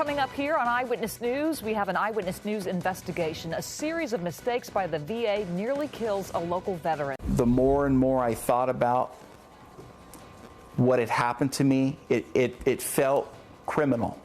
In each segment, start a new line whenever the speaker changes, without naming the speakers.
Coming up here on Eyewitness News, we have an Eyewitness News investigation. A series of mistakes by the VA nearly kills a local veteran.
The more and more I thought about what had happened to me, it felt criminal.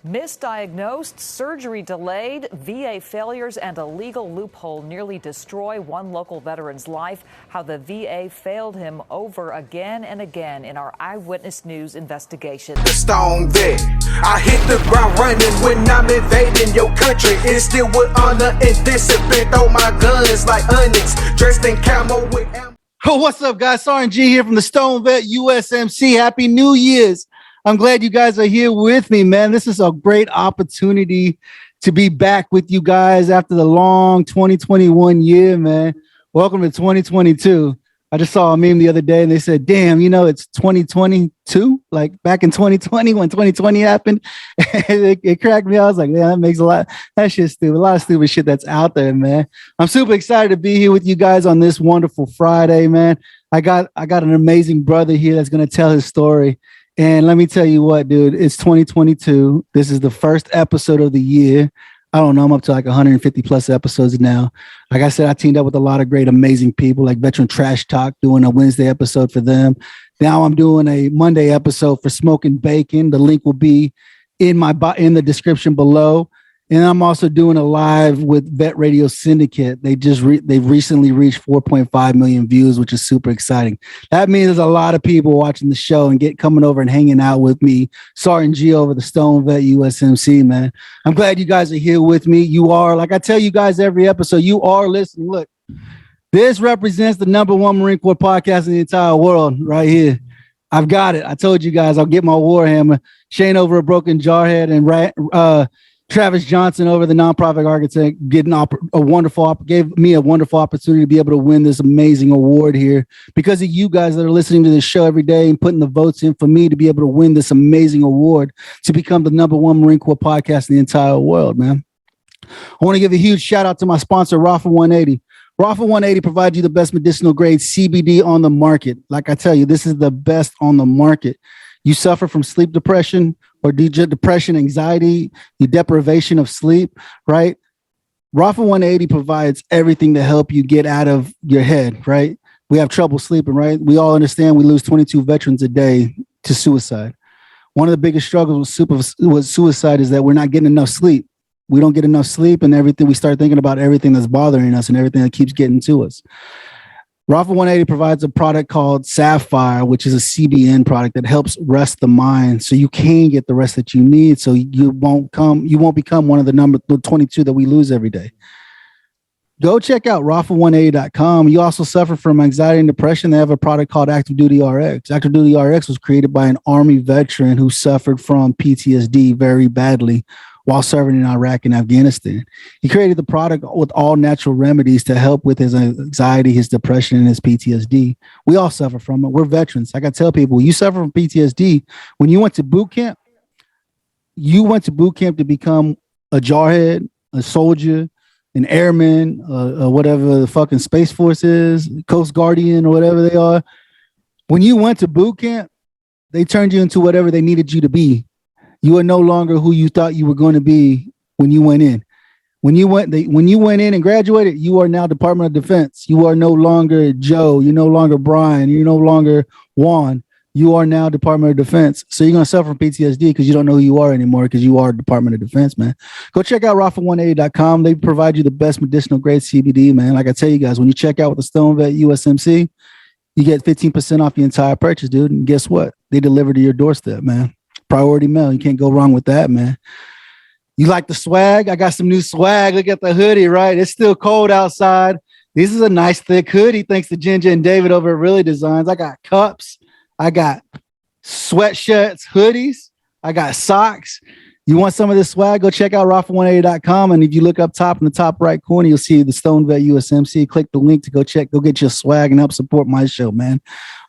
Misdiagnosed, surgery delayed, VA failures, and a legal loophole nearly destroy one local veteran's life. How the VA failed him over again and again in our Eyewitness News investigation.
Stone vet, I hit the ground running when I'm invading your country. It's still with honor and discipline. Throw my guns like onyx, dressed in camo with ammo.
Oh, what's up, guys? Sergeant G here from the STONED VET USMC. Happy New Year's. I'm glad you guys are here with me, man. This is a great opportunity to be back with you guys after the long 2021 year, man. Welcome to 2022. I just saw a meme the other day and they said, damn, you know, it's 2022, like back in 2020 when 2020 happened. it cracked me. I was like, yeah, that makes that shit's stupid. A lot of stupid shit that's out there, man. I'm super excited to be here with you guys on this wonderful Friday, man. I got an amazing brother here that's going to tell his story. And let me tell you what, dude, it's 2022. This is the first episode of the year. I don't know. I'm up to like 150 plus episodes now. Like I said, I teamed up with a lot of great, amazing people like Veteran Trash Talk, doing a Wednesday episode for them. Now I'm doing a Monday episode for Smoking Bacon. The link will be in the description below. And I'm also doing a live with Vet Radio Syndicate. They've recently reached 4.5 million views, which is super exciting. That means there's a lot of people watching the show and coming over and hanging out with me. Sergeant G over the STONED VET USMC, man. I'm glad you guys are here with me. You are, like I tell you guys every episode, you are listening. Look, this represents the #1 Marine Corps podcast in the entire world right here. I've got it. I told you guys I'll get my Warhammer. Shane over a Broken Jarhead and Travis Johnson over the Nonprofit Architect gave me a wonderful opportunity to be able to win this amazing award here because of you guys that are listening to this show every day and putting the votes in for me to be able to win this amazing award to become the #1 Marine Corps podcast in the entire world, man. I want to give a huge shout out to my sponsor, Rafa 180. Rafa 180 provides you the best medicinal grade CBD on the market. Like I tell you, this is the best on the market. You suffer from sleep depression or depression, anxiety, the deprivation of sleep, right? Rafa 180 provides everything to help you get out of your head, right? We have trouble sleeping, right? We all understand we lose 22 veterans a day to suicide. One of the biggest struggles with suicide is that we're not getting enough sleep. We don't get enough sleep and everything. We start thinking about everything that's bothering us and everything that keeps getting to us. Rafa 180 provides a product called Sapphire, which is a CBN product that helps rest the mind so you can get the rest that you need so you won't become one of the 22 that we lose every day. Go check out Rafa180.com. You also suffer from anxiety and depression. They have a product called Active Duty RX. Active Duty RX was created by an Army veteran who suffered from PTSD very badly while serving in Iraq and Afghanistan. He created the product with all natural remedies to help with his anxiety, his depression, and his PTSD. We all suffer from it. We're veterans. Like I tell people, you suffer from PTSD. When you went to boot camp, to become a jarhead, a soldier, an airman, whatever the fucking Space Force is, Coast Guardian, or whatever they are. When you went to boot camp, they turned you into whatever they needed you to be. You are no longer who you thought you were going to be when you went in. When you went in and graduated, you are now Department of Defense. You are no longer Joe. You're no longer Brian. You're no longer Juan. You are now Department of Defense. So you're going to suffer from PTSD because you don't know who you are anymore because you are Department of Defense, man. Go check out Rafa180.com. They provide you the best medicinal grade CBD, man. Like I tell you guys, when you check out with the STONED VET USMC, you get 15% off the entire purchase, dude. And guess what? They deliver to your doorstep, man. Priority mail. You can't go wrong with that, man. You like the swag? I got some new swag. Look at the hoodie, right? It's still cold outside. This is a nice thick hoodie. Thanks to Ginger and David over at Really Designs. I got cups. I got sweatshirts, hoodies. I got socks. You want some of this swag? Go check out Rafa180.com. And if you look up top in the top right corner, you'll see the STONED VET USMC. Click the link to go get your swag and help support my show, man.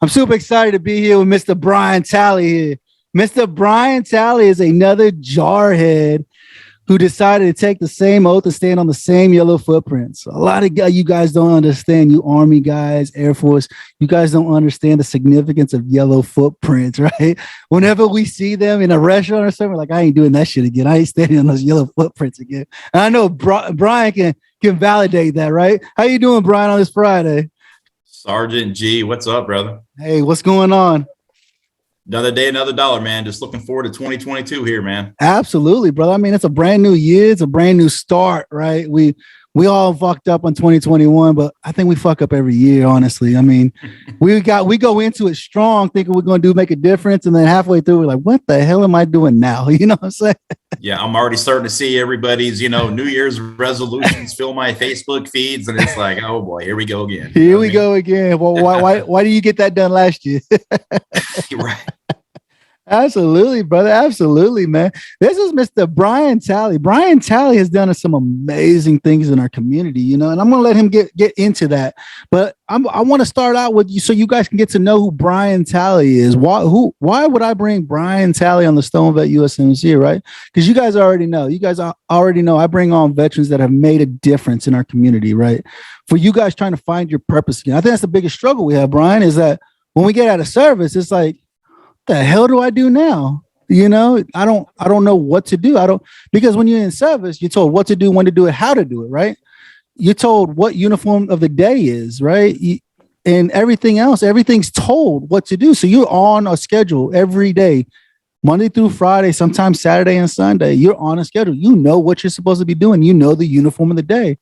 I'm super excited to be here with Mr. Brian Talley here. Mr. Brian Talley is another jarhead who decided to take the same oath and stand on the same yellow footprints. A lot of you guys don't understand, you Army guys, Air Force, you guys don't understand the significance of yellow footprints, right? Whenever we see them in a restaurant or something, like, I ain't doing that shit again. I ain't standing on those yellow footprints again. And I know Brian can validate that, right? How you doing, Brian, on this Friday?
Sergeant G, what's up, brother?
Hey, what's going on?
Another day, another dollar, man. Just looking forward to 2022 here, man.
Absolutely, brother. I mean, it's a brand new year. It's a brand new start, right? We all fucked up on 2021, but I think we fuck up every year, honestly. I mean, we go into it strong, thinking we're going to make a difference, and then halfway through, we're like, what the hell am I doing now? You know what I'm saying?
Yeah, I'm already starting to see everybody's, New Year's resolutions fill my Facebook feeds, and it's like, oh boy, here we go again.
Here we go again. Well, why do you get that done last year?
Right.
Absolutely, brother. Absolutely, man. This is Mr. Brian Talley. Brian Talley has done some amazing things in our community, and I'm going to let him get into that. But I want to start out with you so you guys can get to know who Brian Talley is. Why would I bring Brian Talley on the STONED VET USMC, right? Because you guys already know. You guys already know I bring on veterans that have made a difference in our community, right? For you guys trying to find your purpose again. I think that's the biggest struggle we have, Brian, is that when we get out of service, it's like, the hell do I do now? I don't know what to do. Because when you're in service, you're told what to do, when to do it, how to do it, right? You're told what uniform of the day is, right? And everything else, everything's told what to do. So you're on a schedule every day, Monday through Friday, sometimes Saturday and Sunday. You're on a schedule. You know what you're supposed to be doing. You know the uniform of the day.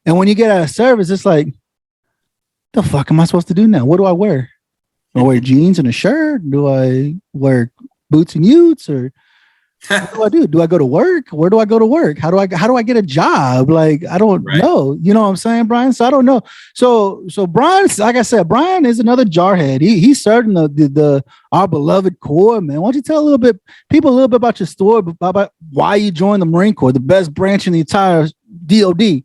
And when you get out of service, it's like, the fuck am I supposed to do now? What do I wear? Do I wear jeans and a shirt? Do I wear boots and utes? Or what do I do? Do I go to work? Where do I go to work? How do I get a job? Like, I don't know. You know what I'm saying, Brian? So I don't know. So Brian, like I said, Brian is another jarhead. He served in the our beloved Corps, man. Why don't you tell people a little bit about your story, about why you joined the Marine Corps, the best branch in the entire DOD?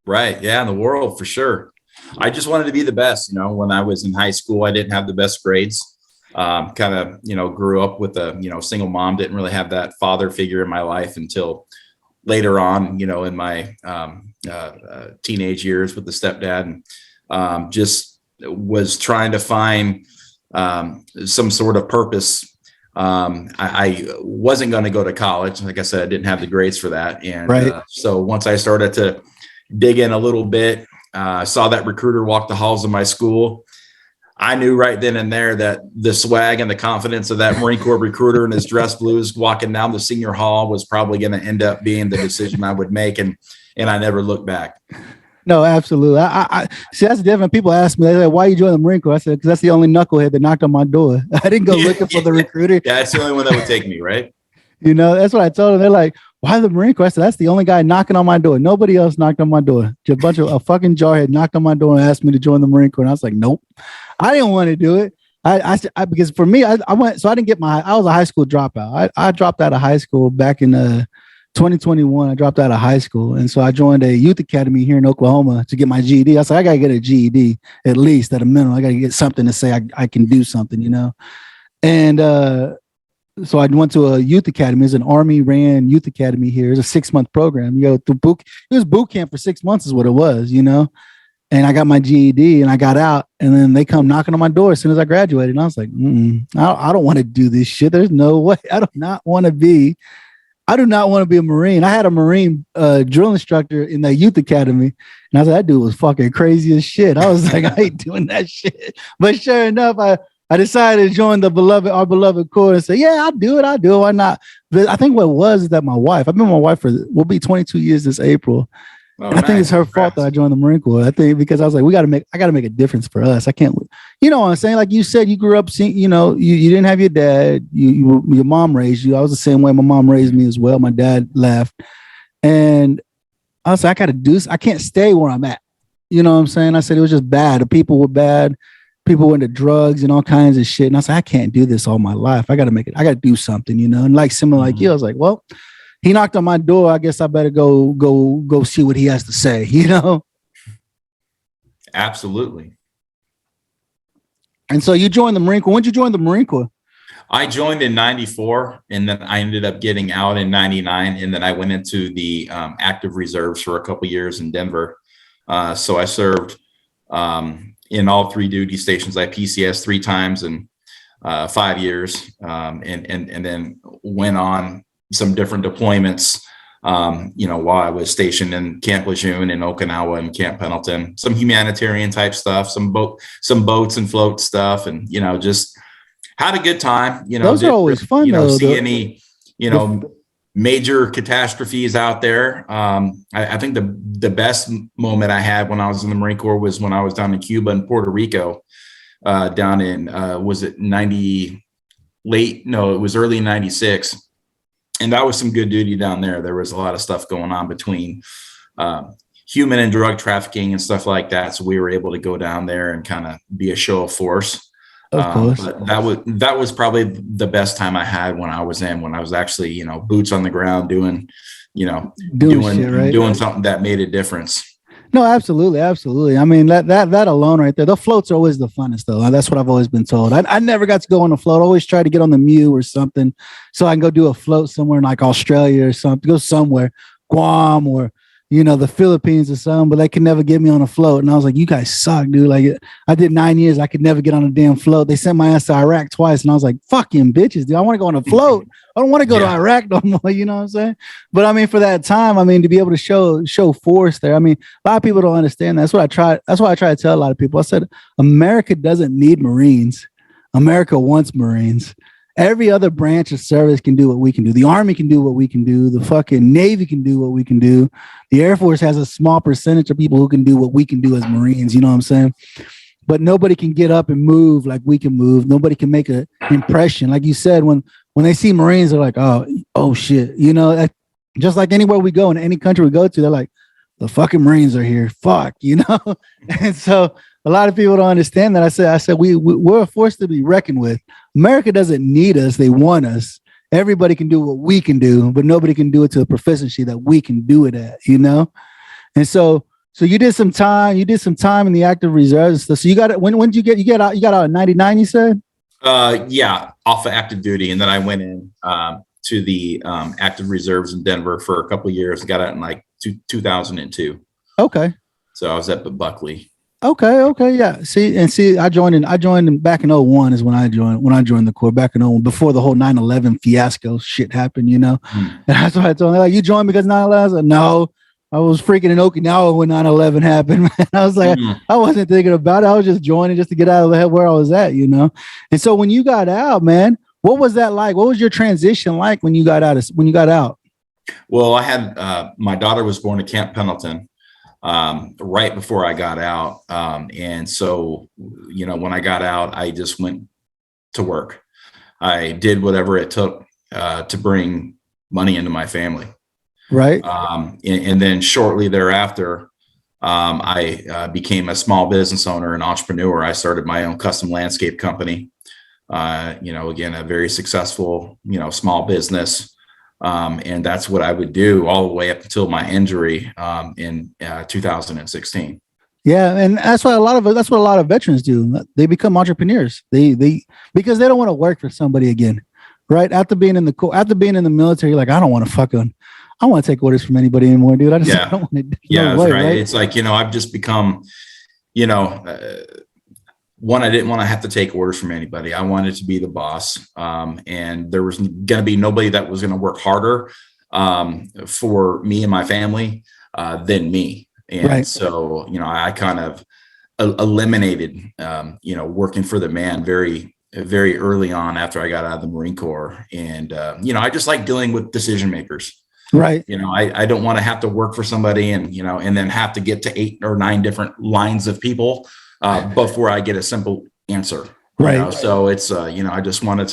Right. Yeah, in the world, for sure. I just wanted to be the best. When I was in high school, I didn't have the best grades. Kind of, grew up with a, single mom, didn't really have that father figure in my life until later on, in my teenage years with the stepdad, and just was trying to find some sort of purpose. I wasn't going to go to college. Like I said, I didn't have the grades for that. And so once I started to dig in a little bit, saw that recruiter walk the halls of my school, I knew right then and there that the swag and the confidence of that Marine Corps recruiter in his dress blues walking down the senior hall was probably going to end up being the decision I would make. And I never looked back.
No, absolutely. I see, that's different. People ask me, they're like, why you join the Marine Corps? I said, because that's the only knucklehead that knocked on my door. I didn't go looking for the recruiter.
Yeah, that's the only one that would take me, right?
That's what I told them. They're like, why the Marine Corps? I said, that's the only guy knocking on my door. Nobody else knocked on my door. Just a fucking jarhead knocked on my door and asked me to join the Marine Corps. And I was like, nope, I didn't want to do it. Because for me, I went, so I didn't get I was a high school dropout. I dropped out of high school back in 2021. I dropped out of high school. And so I joined a youth academy here in Oklahoma to get my GED. I said, I got to get a GED at least at a minimum. I got to get something to say I can do something, And, so I went to a youth academy. It's an Army ran youth academy here. It's a 6-month program. You go through it was boot camp for 6 months is what it was, And I got my GED and I got out, and then they come knocking on my door as soon as I graduated. And I was like, I don't want to do this shit. There's no way. I do not want to be a Marine. I had a Marine drill instructor in the youth academy. And I was like, that dude was fucking crazy as shit. I was like, I ain't doing that shit. But sure enough, I decided to join our beloved Corps and say, yeah, I'll do it. Why not? But I think what it was is that my wife, I've been with my wife we'll be 22 years this April.
Oh,
and I think it's her fault that I joined the Marine Corps. I think because I was like, I got to make a difference for us. I can't, what I'm saying? Like you said, you grew up seeing, you didn't have your dad, your mom raised you. I was the same way. My mom raised me as well. My dad left. And I was like, I can't stay where I'm at. You know what I'm saying? I said, it was just bad. The people were bad. People were into drugs and all kinds of shit. And I was like, I can't do this all my life. I got to do something, And like similar like you, I was like, well, he knocked on my door. I guess I better go see what he has to say,
Absolutely.
And so you joined the Marine Corps. When did you join the Marine Corps?
I joined in 94, and then I ended up getting out in 99. And then I went into the active reserves for a couple years in Denver. So I served in all 3 duty stations. I PCS 3 times in 5 years, and then went on some different deployments, while I was stationed in Camp Lejeune in Okinawa and Camp Pendleton, some humanitarian type stuff, some boats and float stuff, and, just had a good time.
Those are always fun, though.
See any, major catastrophes out there. I think the best moment I had when I was in the Marine Corps was when I was down in Cuba and Puerto Rico, down in, was it it was early 96. And that was some good duty down there. There was a lot of stuff going on between human and drug trafficking and stuff like that. So we were able to go down there and kind of be a show of force.
Of course.
But that was probably the best time I had when I was actually, boots on the ground doing shit, right? Doing something that made a difference.
No, absolutely. Absolutely. I mean, that alone right there, the floats are always the funnest, though. That's what I've always been told. I never got to go on a float. I always try to get on the Mew or something so I can go do a float somewhere in like Australia or something, go somewhere, Guam or, the Philippines or something, but they could never get me on a float. And I was like, you guys suck, dude. Like, I did 9 years. I could never get on a damn float. They sent my ass to Iraq twice. And I was like, fucking bitches, dude. I want to go on a float. I don't want to go to Iraq no more. You know what I'm saying? But I mean, for that time, I mean, to be able to show force there. I mean, a lot of people don't understand that. That's why I try to tell a lot of people. I said, America doesn't need Marines. America wants Marines. Every other branch of service can do what we can do. The Army can do what we can do. The fucking Navy can do what we can do. The Air Force has a small percentage of people who can do what we can do as Marines. You know what I'm saying? But nobody can get up and move like we can move. Nobody can make an impression. Like you said, when they see Marines, they're like, oh shit. Just like anywhere we go in any country we go to, they're like, the fucking Marines are here. Fuck, And so a lot of people don't understand that. I said, we're a force to be reckoned with. America doesn't need us. They want us. Everybody can do what we can do, but nobody can do it to a proficiency that we can do it at, And so you did some time in the active reserves and stuff. So you got it. When did you get out? You got out in 99, you said?
Yeah, off of active duty. And then I went in to the active reserves in Denver for a couple of years. Got out in like 2002.
Okay.
So I was at Buckley.
Okay, yeah. I joined back in 01 is when I joined the Corps, back in 01, before the whole 9/11 fiasco shit happened, And that's why I told them, like, you joined because 9/11? I said, no, I was freaking in Okinawa when 9/11 happened, man. I was like, I wasn't thinking about it. I was just joining just to get out of the head where I was at, And so when you got out, man, what was that like? What was your transition like when you got out?
Well, I had my daughter was born at Camp Pendleton right before I got out. And so, when I got out, I just went to work. I did whatever it took to bring money into my family.
Right.
And then shortly thereafter, I became a small business owner and entrepreneur. I started my own custom landscape company. Again, a very successful, small business. And that's what I would do all the way up until my injury in 2016.
Yeah, and that's what a lot of veterans do. They become entrepreneurs. They because they don't want to work for somebody again, right? After being in the military, like, I don't want to take orders from anybody anymore, dude. I don't want to.
Yeah, that's right. It's like, I've just become, one, I didn't want to have to take orders from anybody. I wanted to be the boss. And there was going to be nobody that was going to work harder for me and my family than me. And so, I kind of eliminated, working for the man very, very early on after I got out of the Marine Corps. And, I just like dealing with decision makers.
Right.
I don't want to have to work for somebody and then have to get to 8 or 9 different lines of people before I get a simple answer.
Right.
So it's, I just wanted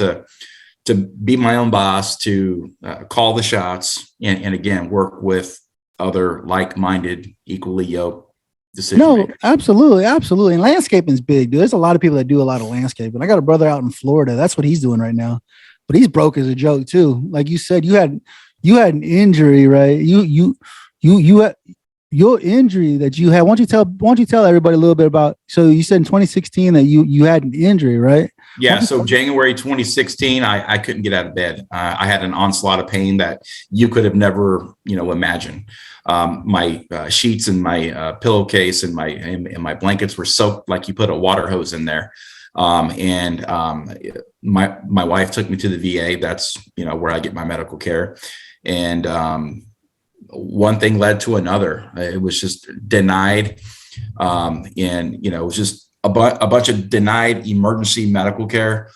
to be my own boss, to call the shots and again, work with other like-minded, equally yoked decision makers.
Absolutely. And landscaping is big, dude. There's a lot of people that do a lot of landscaping. I got a brother out in Florida. That's what he's doing right now, but he's broke as a joke too. Like you said, you had an injury, right? You had your injury that you had. Why don't you tell everybody a little bit about? So you said in 2016 that you had an injury, right?
Yeah. So January 2016, I couldn't get out of bed. I had an onslaught of pain that you could have never, imagined. My sheets and my pillowcase and my blankets were soaked like you put a water hose in there. My wife took me to the VA. That's, where I get my medical care. And one thing led to another. It was just denied. It was just a bunch of denied emergency medical care,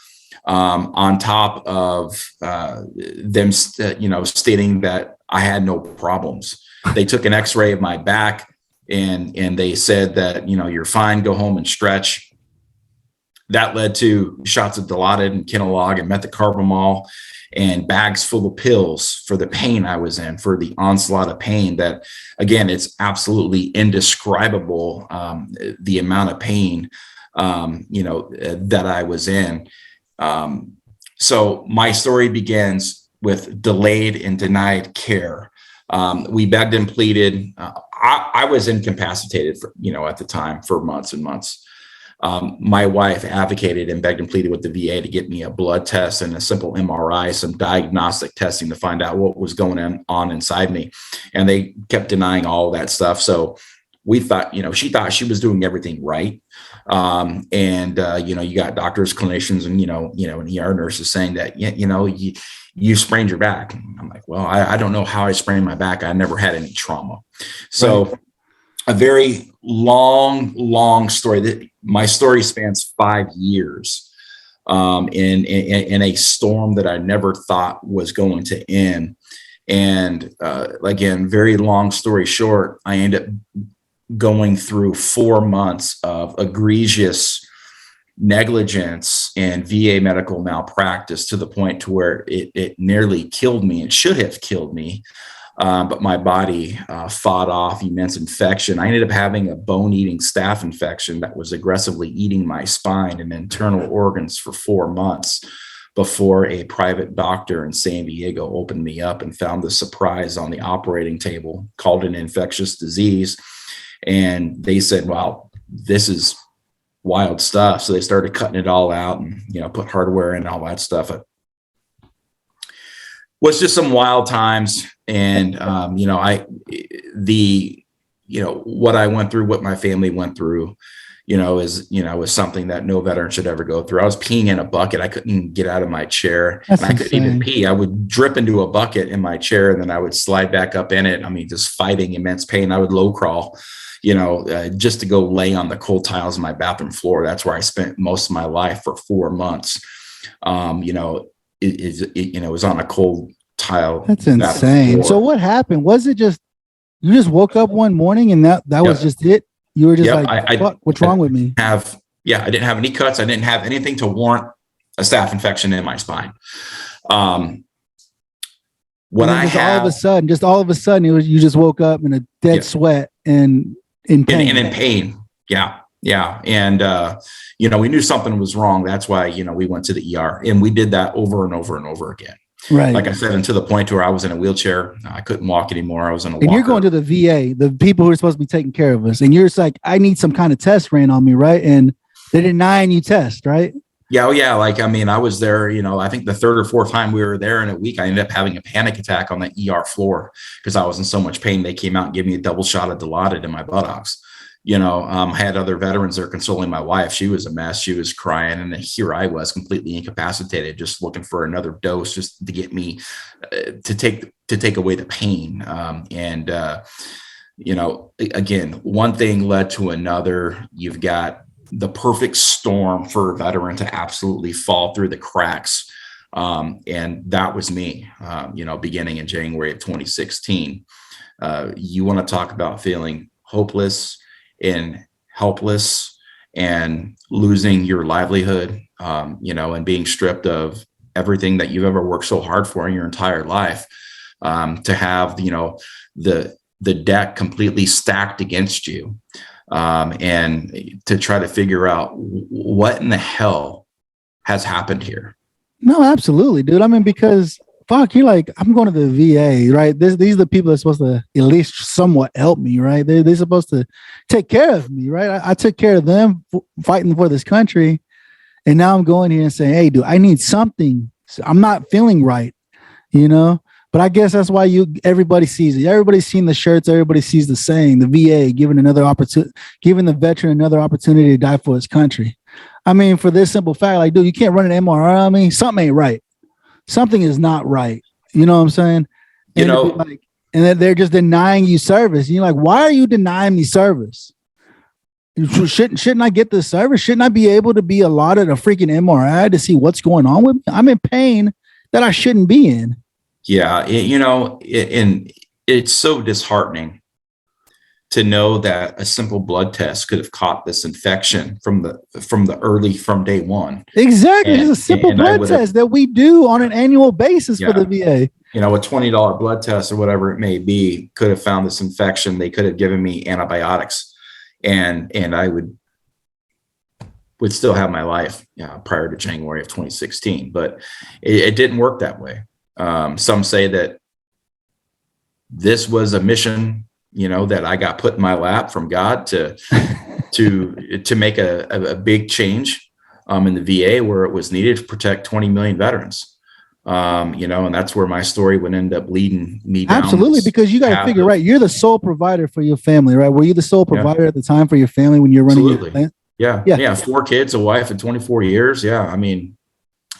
on top of them, stating that I had no problems. They took an X-ray of my back, and they said that, you're fine, go home and stretch. That led to shots of Dilaudid and Kenalog and metocarbamol and bags full of pills for the pain I was in, for the onslaught of pain that, again, it's absolutely indescribable, the amount of pain, that I was in. So my story begins with delayed and denied care. We begged and pleaded. I was incapacitated for, at the time, for months and months. My wife advocated and begged and pleaded with the VA to get me a blood test and a simple MRI, some diagnostic testing to find out what was going on inside me. And they kept denying all of that stuff. So we thought, she thought she was doing everything right. You got doctors, clinicians, and, and ER nurses saying that, you sprained your back. I'm like, well, I don't know how I sprained my back. I never had any trauma. So right. A very long story. My story spans 5 years, in a storm that I never thought was going to end. And again, very long story short, I ended up going through 4 months of egregious negligence and VA medical malpractice, to the point to where it nearly killed me. It should have killed me. But my body fought off immense infection. I ended up having a bone-eating staph infection that was aggressively eating my spine and internal organs for 4 months before a private doctor in San Diego opened me up and found the surprise on the operating table, called it an infectious disease. And they said, wow, this is wild stuff. So they started cutting it all out and, put hardware in and all that stuff. It was just some wild times. And, what I went through, what my family went through, was something that no veteran should ever go through. I was peeing in a bucket. I couldn't even get out of my chair. And I couldn't even pee. I would drip into a bucket in my chair, and then I would slide back up in it. I mean, just fighting immense pain. I would low crawl, just to go lay on the cold tiles of my bathroom floor. That's where I spent most of my life for 4 months. It was on a cold tile. That's
insane. So what happened? Was it just, you just woke up one morning and that was just it? You were just what's wrong with me?
I didn't have any cuts. I didn't have anything to warrant a staph infection in my spine. All of a sudden, you just woke up in a dead sweat and in pain. And in pain. Yeah. Yeah. And, we knew something was wrong. That's why, we went to the ER, and we did that over and over and over again. Right. Like I said, and to the point where I was in a wheelchair. I couldn't walk anymore. I was in a walker.
And you're going to the VA, the people who are supposed to be taking care of us. And you're just like, I need some kind of test ran on me. Right. And they're denying you test, right?
Yeah. Oh, yeah. I was there, I think the third or fourth time we were there in a week, I ended up having a panic attack on the ER floor because I was in so much pain. They came out and gave me a double shot of Dilaudid in my buttocks. I had other veterans there consoling my wife. She was a mess. She was crying. And then here I was completely incapacitated, just looking for another dose just to get me to take away the pain. Again, one thing led to another. You've got the perfect storm for a veteran to absolutely fall through the cracks. And that was me, beginning in January of 2016. You want to talk about feeling hopeless and helpless and losing your livelihood, and being stripped of everything that you've ever worked so hard for in your entire life, to have, the deck completely stacked against you, and to try to figure out what in the hell has happened here.
No, absolutely, dude. I mean, because fuck, you're like, I'm going to the VA, right? These are the people that are supposed to at least somewhat help me, right? They're supposed to take care of me, right? I took care of them fighting for this country. And now I'm going here and saying, hey, dude, I need something. So I'm not feeling right, But I guess that's why everybody sees it. Everybody's seen the shirts. Everybody sees the saying, the VA giving another opportunity, giving the veteran another opportunity to die for his country. I mean, for this simple fact, like, dude, you can't run an MRI on me. Something ain't right. Something is not right. You know what I'm saying? And then they're just denying you service. And you're like, why are you denying me service? Shouldn't I get this service? Shouldn't I be able to be allotted a freaking MRI to see what's going on with me? I'm in pain that I shouldn't be in.
Yeah. And it's so disheartening to know that a simple blood test could have caught this infection from day one.
Exactly. It's a simple blood test that we do on an annual basis for the VA.
A $20 blood test or whatever it may be could have found this infection. They could have given me antibiotics and I would still have my life prior to January of 2016, but it didn't work that way. Some say that this was a mission, that I got put in my lap from God to make a big change in the VA where it was needed to protect 20 million veterans. And that's where my story would end up leading me down.
Absolutely, because you got to figure, right? You're the sole provider for your family, right? Were you the sole provider at the time for your family when you're running your plant?
Yeah. 4 kids, a wife, and 24 years. Yeah. I mean,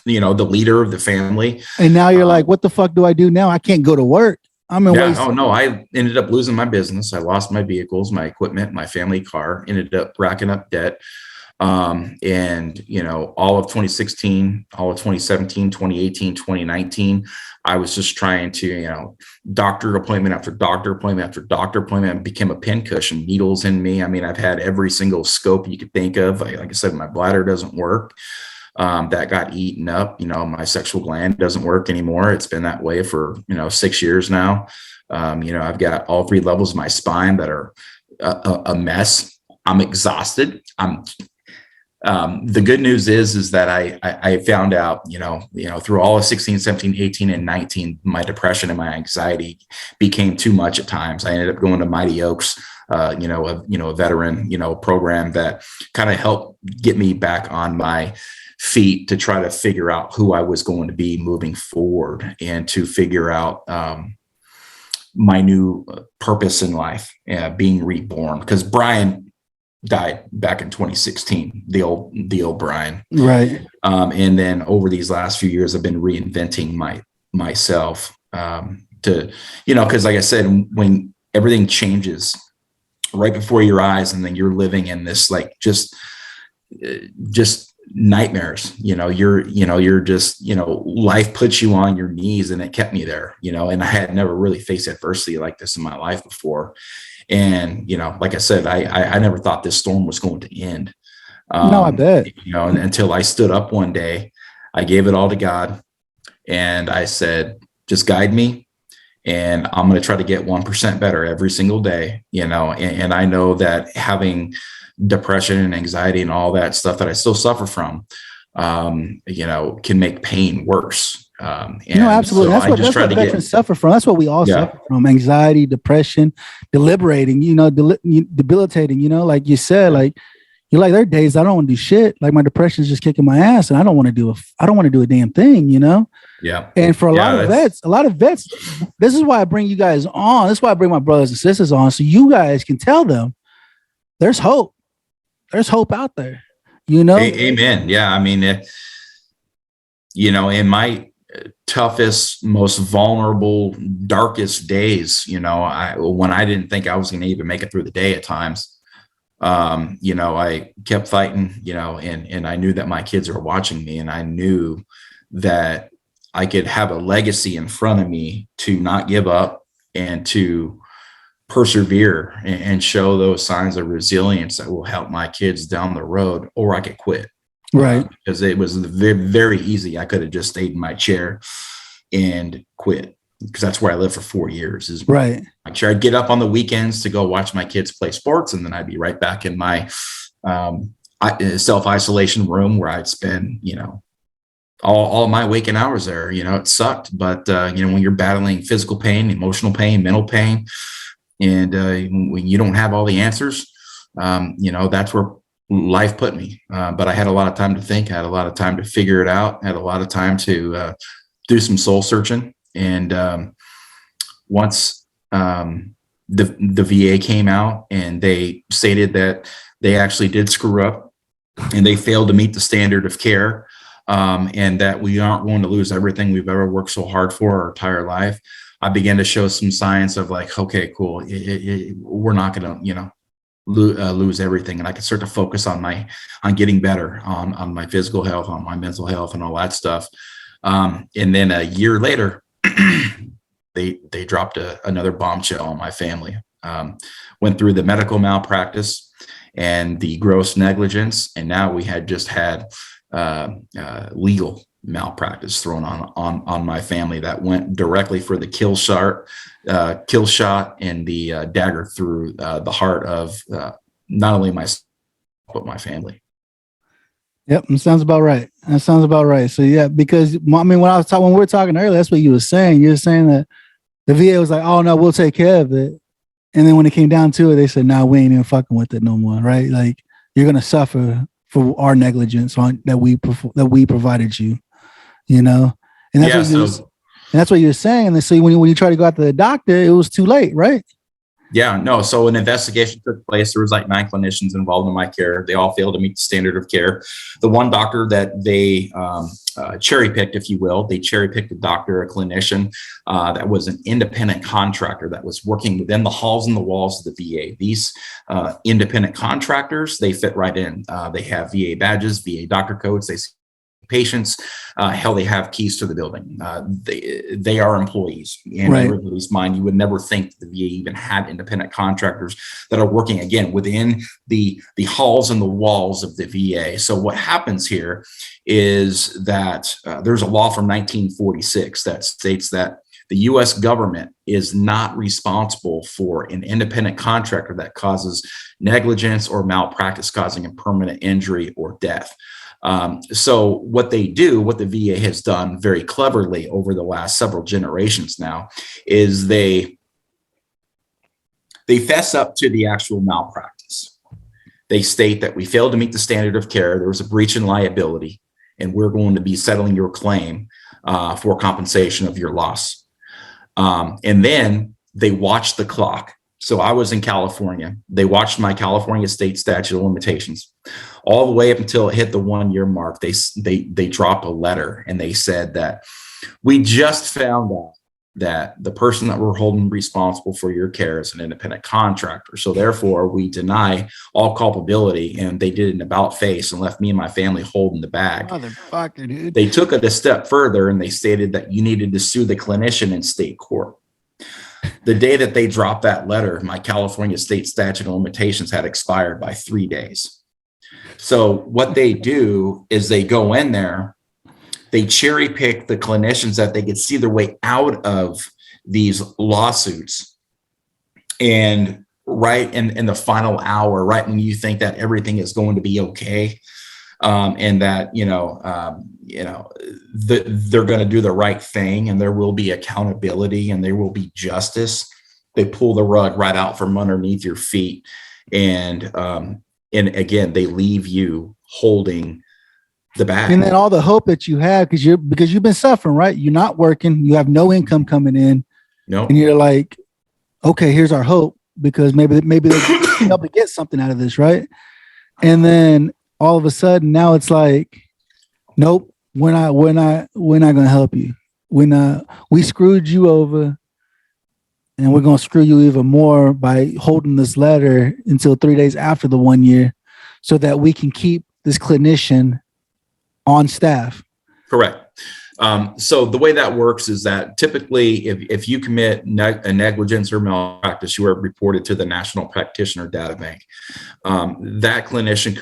the leader of the family.
And now you're like, what the fuck do I do now? I can't go to work. I'm in waste.
Oh no, I ended up losing my business. I lost my vehicles, my equipment, my family car, ended up racking up debt. And all of 2016, all of 2017, 2018, 2019, I was just trying to, doctor appointment after doctor appointment after doctor appointment, became a pincushion, needles in me. I mean, I've had every single scope you could think of. Like I said, my bladder doesn't work. That got eaten up. My sexual gland doesn't work anymore. It's been that way for, 6 years now. I've got all 3 levels of my spine that are a mess. I'm exhausted. The good news is that I found out, through all of 16, 17, 18, and 19, my depression and my anxiety became too much at times. I ended up going to Mighty Oaks, a veteran, program that kind of helped get me back on my feet to try to figure out who I was going to be moving forward and to figure out my new purpose in life, being reborn. Because Brian died back in 2016, the old Brian.
Right.
And then over these last few years, I've been reinventing myself because like I said, when everything changes right before your eyes, and then you're living in this, like, just nightmares, you're just, life puts you on your knees, and it kept me there, and I had never really faced adversity like this in my life before. And, like I said, I never thought this storm was going to end.
No, I bet.
Until I stood up one day, I gave it all to God, and I said, just guide me, and I'm going to try to get 1% better every single day, and I know that having depression and anxiety and all that stuff that I still suffer from, can make pain worse.
Absolutely.
So
that's what veterans suffer from. That's what we all suffer from: anxiety, depression, debilitating. Like you said, like you're like, there are days I don't want to do shit. Like my depression is just kicking my ass, and I don't want to do a damn thing.
Yeah.
And for a lot of vets, this is why I bring you guys on. This is why I bring my brothers and sisters on, so you guys can tell them there's hope. There's hope out there.
Amen. Yeah. I mean, in my toughest, most vulnerable, darkest days, when I didn't think I was going to even make it through the day at times, I kept fighting, and I knew that my kids were watching me, and I knew that I could have a legacy in front of me to not give up and to persevere and show those signs of resilience that will help my kids down the road, or I could quit.
Right.
Because it was very, very easy. I could have just stayed in my chair and quit, because that's where I lived for 4 years. Is
right.
My chair. I'd get up on the weekends to go watch my kids play sports, and then I'd be right back in my self-isolation room where I'd spend, all my waking hours there. It sucked. But, when you're battling physical pain, emotional pain, mental pain, and when you don't have all the answers, that's where life put me. But I had a lot of time to think. I had a lot of time to figure it out. I had a lot of time to do some soul searching. And once the VA came out and they stated that they actually did screw up and they failed to meet the standard of care, and that we aren't going to lose everything we've ever worked so hard for our entire life, I began to show some signs of like, okay, cool. We're not going to, lose everything. And I could start to focus on getting better on my physical health, on my mental health and all that stuff. And then a year later, they dropped another bombshell on my family. Went through the medical malpractice and the gross negligence. And now we had just had legal malpractice thrown on my family that went directly for the kill shot and the dagger through the heart of not only myself but my family.
Yep, that sounds about right. So yeah, because I mean, when we were talking earlier, that's what you were saying. You were saying that the VA was like, "Oh no, we'll take care of it," and then when it came down to it, they said, "Nah, we ain't even fucking with it no more." Right? Like, you're gonna suffer for our negligence that we provided you. And that's what you're saying. And so when you try to go out to the doctor, it was too late, right?
Yeah, no. So an investigation took place. There was like 9 clinicians involved in my care. They all failed to meet the standard of care. The one doctor that they cherry picked, if you will, they cherry picked a doctor, a clinician that was an independent contractor that was working within the halls and the walls of the VA. These independent contractors, they fit right in. They have VA badges, VA doctor codes. They see patients, they have keys to the building. They are employees. In everybody's mind, you would never think the VA even had independent contractors that are working, again, within the halls and the walls of the VA. So what happens here is that there's a law from 1946 that states that the U.S. government is not responsible for an independent contractor that causes negligence or malpractice causing a permanent injury or death. So what the VA has done very cleverly over the last several generations now is they fess up to the actual malpractice. They state that we failed to meet the standard of care. There was a breach in liability, and we're going to be settling your claim for compensation of your loss. And then they watched the clock. So I was in California. They watched my California state statute of limitations all the way up until it hit the 1-year mark. They dropped a letter and they said that we just found out that the person that we're holding responsible for your care is an independent contractor. So therefore we deny all culpability. And they did an about face and left me and my family holding the bag.
Motherfucker, dude.
They took it a step further and they stated that you needed to sue the clinician in state court. The day that they dropped that letter, my California state statute of limitations had expired by 3 days. So what they do is they go in there, they cherry pick the clinicians that they could see their way out of these lawsuits. And right in the final hour, right when you think that everything is going to be okay, and that, they're going to do the right thing and there will be accountability and there will be justice, they pull the rug right out from underneath your feet. And again, they leave you holding the bag.
And then all the hope that you have, because you've been suffering, right? You're not working, you have no income coming in.
No.
And you're like, okay, here's our hope, because maybe they'll be able to get something out of this, right? And then all of a sudden now it's like, nope, we're not going to help you. We screwed you over and we're going to screw you even more by holding this letter until 3 days after the 1 year so that we can keep this clinician on staff.
Correct. So the way that works is that typically if you commit a negligence or malpractice, you are reported to the National Practitioner Data Bank. That clinician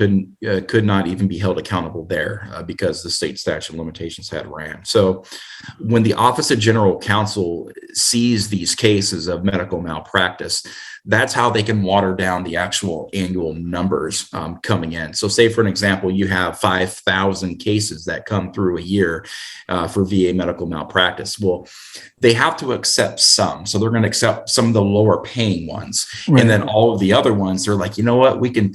could not even be held accountable there because the state statute of limitations had ran. So when the Office of General Counsel sees these cases of medical malpractice, that's how they can water down the actual annual numbers coming in. So say, for an example, you have 5,000 cases that come through a year for VA medical malpractice. Well, they have to accept some. So they're going to accept some of the lower paying ones. Right. And then all of the other ones, they're like, you know what, we can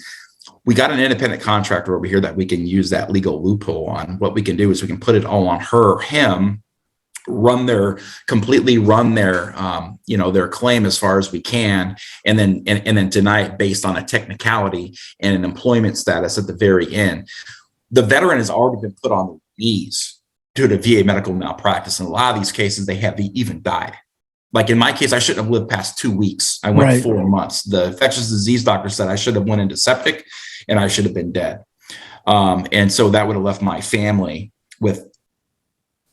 we got an independent contractor over here that we can use that legal loophole on. What we can do is we can put it all on him, completely run their their claim as far as we can, and then deny it based on a technicality and an employment status at the very end. The veteran has already been put on their knees due to VA medical malpractice. In a lot of these cases, they have even died. Like in my case, I shouldn't have lived past 2 weeks. I went 4 months. The infectious disease doctor said I should have went into septic and I should have been dead. And so that would have left my family with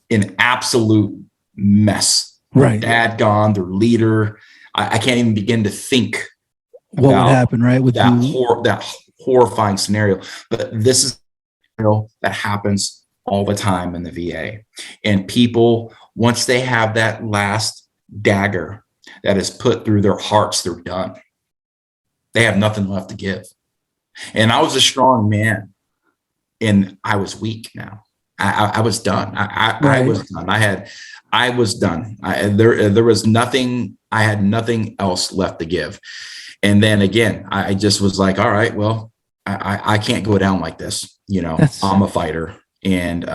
an absolute mess.
Right.
Their dad gone, their leader. I can't even begin to think
what would happen, right? With
that horrifying scenario. But this is that happens all the time in the VA. And people, once they have that last dagger that is put through their hearts, they're done. They have nothing left to give. And I was a strong man and I was weak now. I was done. I was done. I was done. There was nothing. I had nothing else left to give. And then again, I just was like, all right, well, I can't go down like this. I'm a fighter. And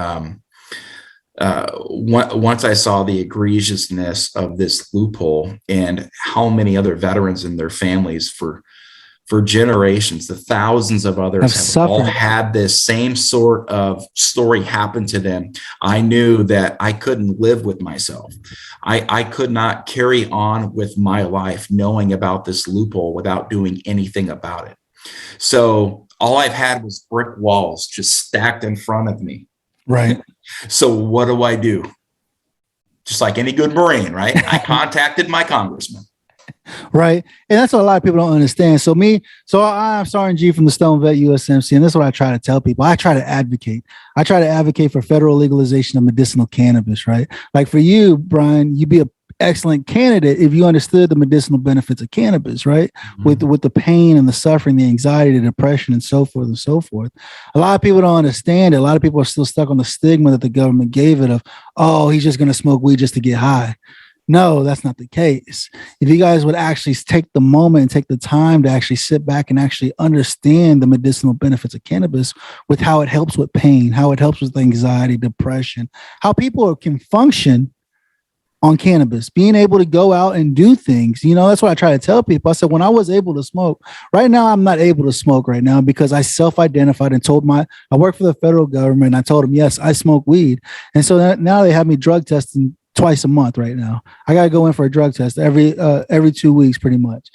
once I saw the egregiousness of this loophole and how many other veterans and their families for generations, the thousands of others have all had this same sort of story happen to them, I knew that I couldn't live with myself. I could not carry on with my life knowing about this loophole without doing anything about it. So all I've had was brick walls just stacked in front of me.
Right.
So what do? Just like any good Marine, right? I contacted my congressman.
Right. And that's what a lot of people don't understand. So I'm Sergeant G from the STONED VET USMC, and this is what I try to tell people. I try to advocate. I try to advocate for federal legalization of medicinal cannabis, right? Like for you, Brian, you'd be an excellent candidate if you understood the medicinal benefits of cannabis, right? Mm-hmm. With the pain and the suffering, the anxiety, the depression, and so forth and so forth. A lot of people don't understand it. A lot of people are still stuck on the stigma that the government gave it of, oh, he's just going to smoke weed just to get high. No, that's not the case. If you guys would actually take the moment and take the time to actually sit back and actually understand the medicinal benefits of cannabis with how it helps with pain, how it helps with anxiety, depression, how people can function on cannabis, being able to go out and do things. That's what I try to tell people. I said, when I was able to smoke, right now, I'm not able to smoke right now because I self-identified and told I work for the federal government. And I told them, yes, I smoke weed. And so now they have me drug testing twice a month right now. I got to go in for a drug test every 2 weeks pretty much.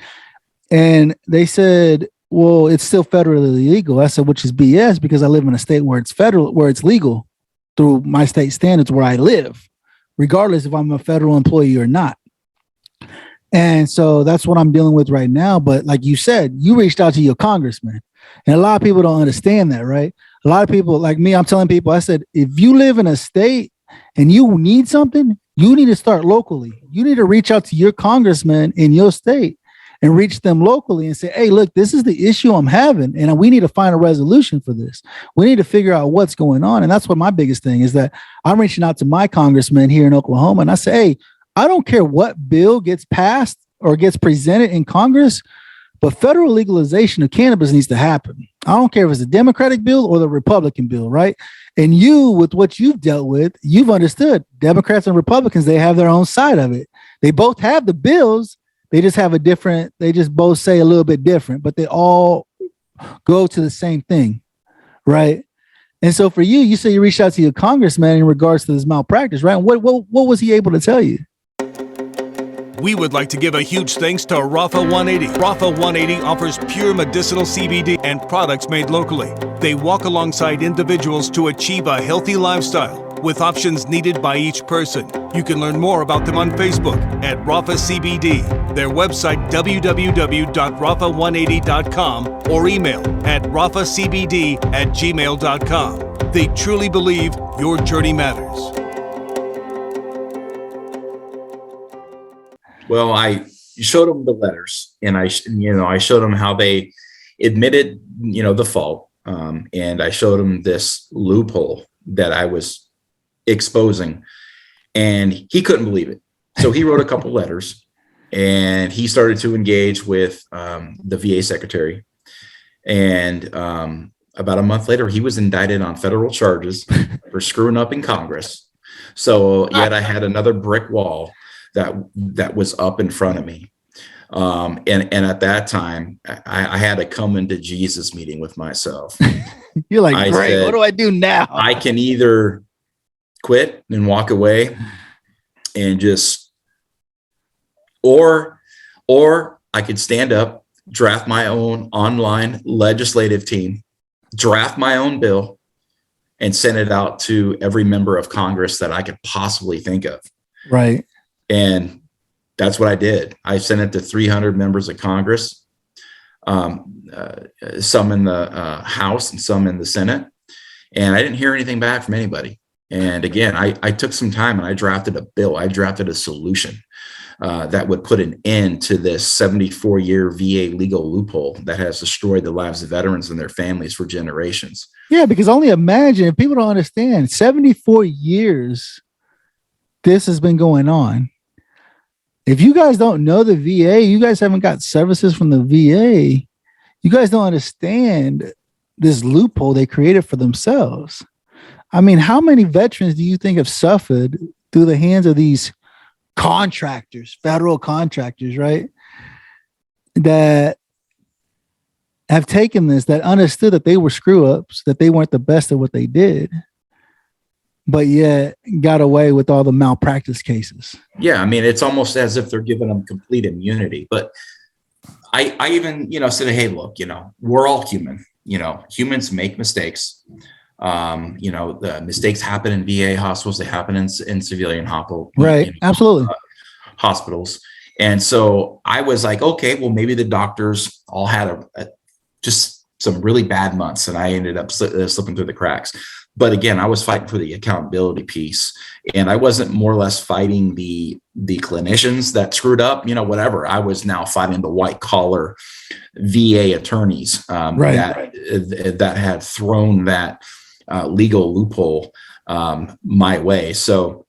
And they said, well, it's still federally legal. I said, which is BS because I live in a state where it's federal, where it's legal through my state standards where I live, regardless if I'm a federal employee or not. And so that's what I'm dealing with right now. But like you said, you reached out to your congressman, and a lot of people don't understand that, right? A lot of people like me, I'm telling people, I said, if you live in a state and you need something, you need to start locally. You need to reach out to your congressman in your state and reach them locally and say, hey, look, this is the issue I'm having, and we need to find a resolution for this. We need to figure out what's going on. And that's what my biggest thing is, that I'm reaching out to my congressman here in Oklahoma, and I say, hey, I don't care what bill gets passed or gets presented in Congress, but federal legalization of cannabis needs to happen. I don't care if it's a Democratic bill or the Republican bill, right? And you, with what you've dealt with, you've understood Democrats and Republicans, they have their own side of it. They both have the bills. They just have they just both say a little bit different, but they all go to the same thing, right? And so for you, you say you reached out to your congressman in regards to this malpractice, right? What was he able to tell you?
We would like to give a huge thanks to Rafa 180. Rafa 180 offers pure medicinal CBD and products made locally. They walk alongside individuals to achieve a healthy lifestyle with options needed by each person. You can learn more about them on Facebook at Rafa CBD, their website www.rafa180.com, or email at rafacbd@gmail.com. They truly believe your journey matters.
Well, I showed them the letters, and I showed them how they admitted, the fault. And I showed them this loophole that I was exposing, and he couldn't believe it. So he wrote a couple letters, and he started to engage with the VA secretary. And about a month later, he was indicted on federal charges for screwing up in Congress. So yet I had another brick wall that was up in front of me. And at that time, I had a come into Jesus meeting with myself.
You're like,
I
great,
said,
what do I do now?
I can either quit and walk away and just, or I could stand up, draft my own online legislative team, draft my own bill, and send it out to every member of Congress that I could possibly think of.
Right.
And that's what I did. I sent it to 300 members of Congress, some in the House and some in the Senate. And I didn't hear anything back from anybody. And again, I took some time and I drafted a bill. I drafted a solution that would put an end to this 74-year VA legal loophole that has destroyed the lives of veterans and their families for generations.
Yeah, because only imagine, if people don't understand, 74 years this has been going on. If you guys don't know the VA, you guys haven't got services from the VA, you guys don't understand this loophole they created for themselves. I mean, how many veterans do you think have suffered through the hands of these contractors, federal contractors, right? That have taken this, that understood that they were screw ups, that they weren't the best at what they did, but yet got away with all the malpractice cases.
Yeah, I mean, it's almost as if they're giving them complete immunity. But I even, said, hey, look, we're all human. Humans make mistakes. The mistakes happen in VA hospitals. They happen in civilian hospitals.
Right. Absolutely.
Hospitals. And so I was like, okay, well, maybe the doctors all had just some really bad months, and I ended up slipping through the cracks. But again, I was fighting for the accountability piece, and I wasn't more or less fighting the clinicians that screwed up, whatever. I was now fighting the white collar VA attorneys that had thrown that legal loophole my way. So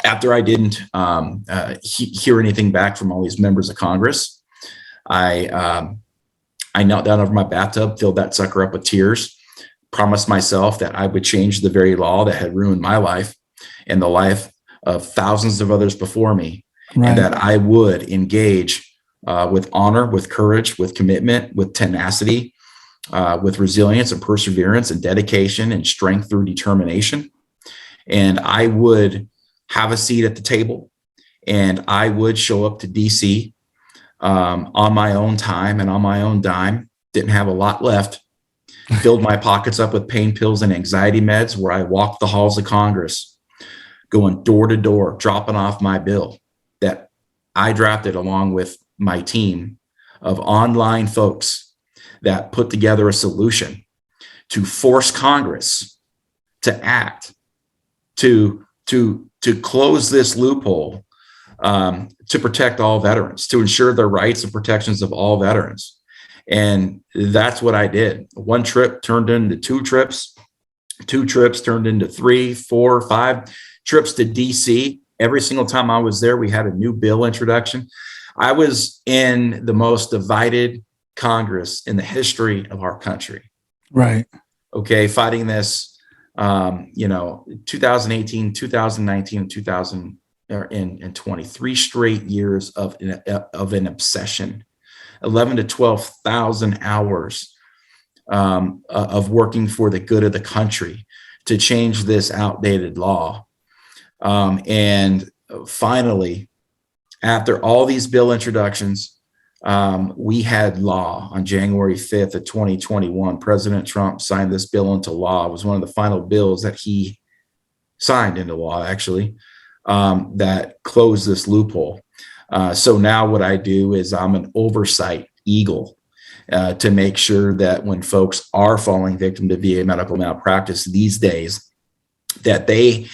after I didn't hear anything back from all these members of Congress, I knelt down over my bathtub, filled that sucker up with tears, promised myself that I would change the very law that had ruined my life and the life of thousands of others before me, and that I would engage with honor, with courage, with commitment, with tenacity, with resilience and perseverance and dedication and strength through determination. And I would have a seat at the table, and I would show up to DC on my own time and on my own dime. Didn't have a lot left. Filled my pockets up with pain pills and anxiety meds, where I walked the halls of Congress, going door to door, dropping off my bill that I drafted along with my team of online folks that put together a solution to force Congress to act, to close this loophole, to protect all veterans, to ensure the rights and protections of all veterans. And that's what I did. One trip turned into 2 trips, 2 trips turned into 3, 4, 5 trips to DC. Every single time I was there, we had a new bill introduction. I was in the most divided Congress in the history of our country.
Right.
Okay. Fighting this, 2018, 2019, and 2023 straight years of an obsession. 11 to 12,000 hours of working for the good of the country to change this outdated law. And finally, after all these bill introductions, we had law on January 5th of 2021. President Trump signed this bill into law. It was one of the final bills that he signed into law, actually, that closed this loophole. So now what I do is I'm an oversight eagle to make sure that when folks are falling victim to VA medical malpractice these days, that they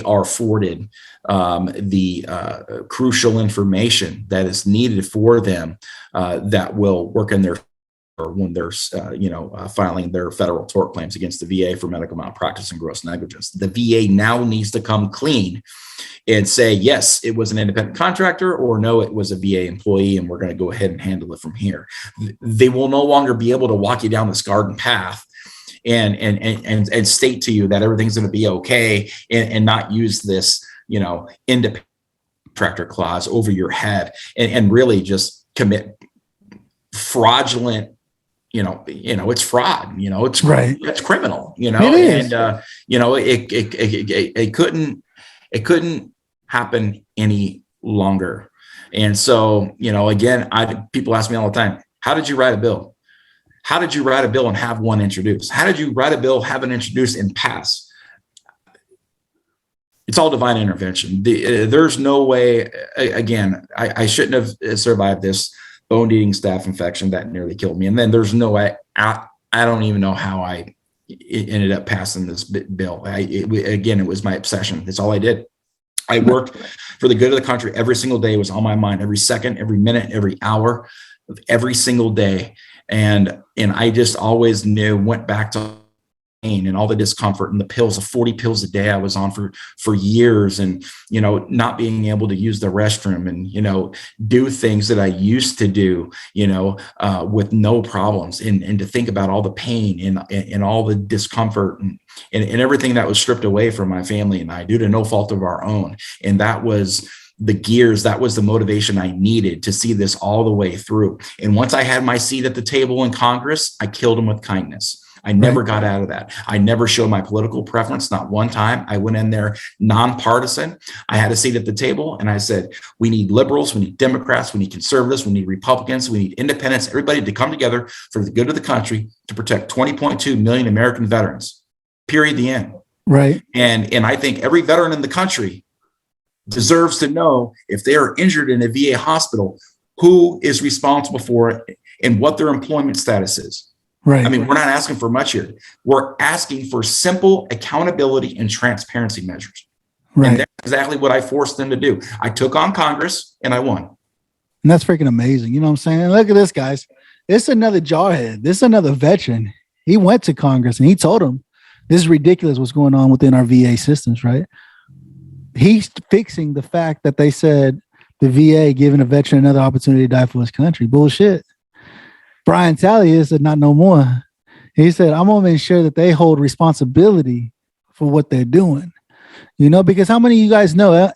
are afforded the crucial information that is needed for them that will work in their or when they're, filing their federal tort claims against the VA for medical malpractice and gross negligence. The VA now needs to come clean and say, yes, it was an independent contractor, or no, it was a VA employee, and we're going to go ahead and handle it from here. They will no longer be able to walk you down this garden path and state to you that everything's going to be okay, and not use this, independent contractor clause over your head and really just commit fraudulent, it's fraud, it's right. It's criminal, it is. And, it couldn't happen any longer. And so, again, people ask me all the time, how did you write a bill? How did you write a bill and have one introduced? How did you write a bill, have it introduced, and pass? It's all divine intervention. There's no way, again, I shouldn't have survived this bone-eating staph infection that nearly killed me. And then there's no way, I don't even know how I ended up passing this bill. It was my obsession. That's all I did. I worked for the good of the country every single day. It was on my mind, every second, every minute, every hour of every single day. And I just always went back to pain and all the discomfort and the pills, the 40 pills a day I was on for years, and, not being able to use the restroom and, do things that I used to do, with no problems, and to think about all the pain and all the discomfort and everything that was stripped away from my family and I, due to no fault of our own. And that was the gears, that was the motivation I needed to see this all the way through. And once I had my seat at the table in Congress, I killed them with kindness. I never got out of that. I never showed my political preference, not one time. I went in there nonpartisan. I had a seat at the table and I said, we need liberals, we need Democrats, we need conservatives, we need Republicans, we need independents, everybody to come together for the good of the country to protect 20.2 million American veterans, period, the end.
Right.
And I think every veteran in the country deserves to know if they are injured in a VA hospital, who is responsible for it and what their employment status is.
Right.
I mean, we're not asking for much here. We're asking for simple accountability and transparency measures. Right. And that's exactly what I forced them to do. I took on Congress and I won.
And that's freaking amazing. You know what I'm saying? Look at this, guys. It's another jarhead. This is another veteran. He went to Congress and he told them, this is ridiculous what's going on within our VA systems, right? He's fixing the fact that they said the VA giving a veteran another opportunity to die for his country. Bullshit. Brian Talley said, not no more. He said, I'm going to ensure that they hold responsibility for what they're doing. Because how many of you guys know,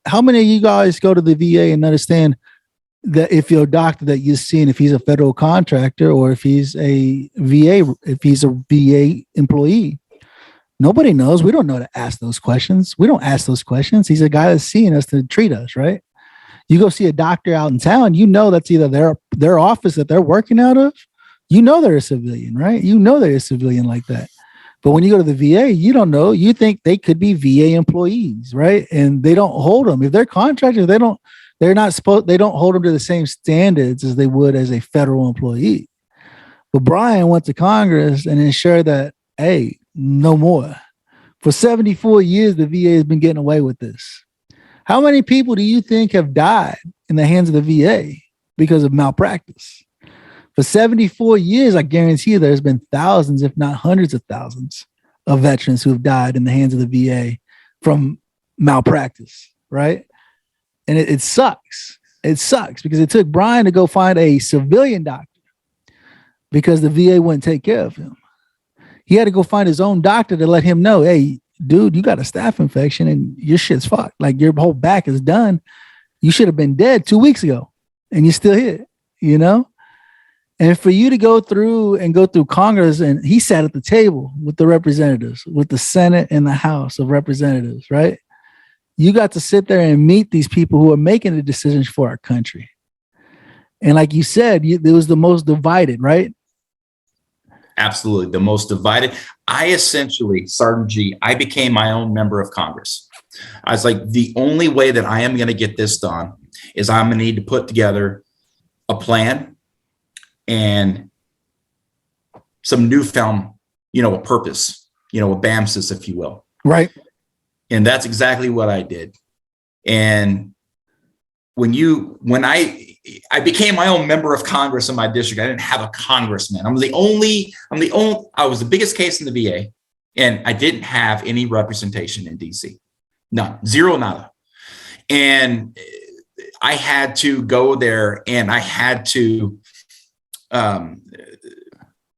how many of you guys go to the VA and understand that if your doctor that you're seeing, if he's a federal contractor or if he's a VA employee, nobody knows. We don't know to ask those questions. We don't ask those questions. He's a guy that's seeing us to treat us, right? You go see a doctor out in town, that's either their office that they're working out of. They're a civilian, right? They're a civilian like that. But when you go to the VA, you don't know. You think they could be VA employees, right? And they don't hold them. If they're contractors, they don't hold them to the same standards as they would as a federal employee. But Brian went to Congress and ensured that, hey, no more. For 74 years, the VA has been getting away with this. How many people do you think have died in the hands of the VA because of malpractice? For 74 years, I guarantee you there's been thousands, if not hundreds of thousands of veterans who have died in the hands of the VA from malpractice, right? And it sucks. It sucks because it took Brian to go find a civilian doctor because the VA wouldn't take care of him. He had to go find his own doctor to let him know, hey, dude, you got a staph infection and your shit's fucked. Like your whole back is done. You should have been dead 2 weeks ago and you're still here, And for you to go through Congress, and he sat at the table with the representatives, with the Senate and the House of Representatives, right? You got to sit there and meet these people who are making the decisions for our country. And like you said, it was the most divided, right?
Absolutely. The most divided. I essentially, Sergeant G, I became my own member of Congress. I was like, the only way that I am going to get this done is I'm going to need to put together a plan and some newfound, a purpose, a BAMSIS, if you will.
Right.
And that's exactly what I did. And when I I became my own member of Congress in my district. I didn't have a congressman. I was the biggest case in the VA, and I didn't have any representation in DC. None, zero, nada. And I had to go there, and I had to,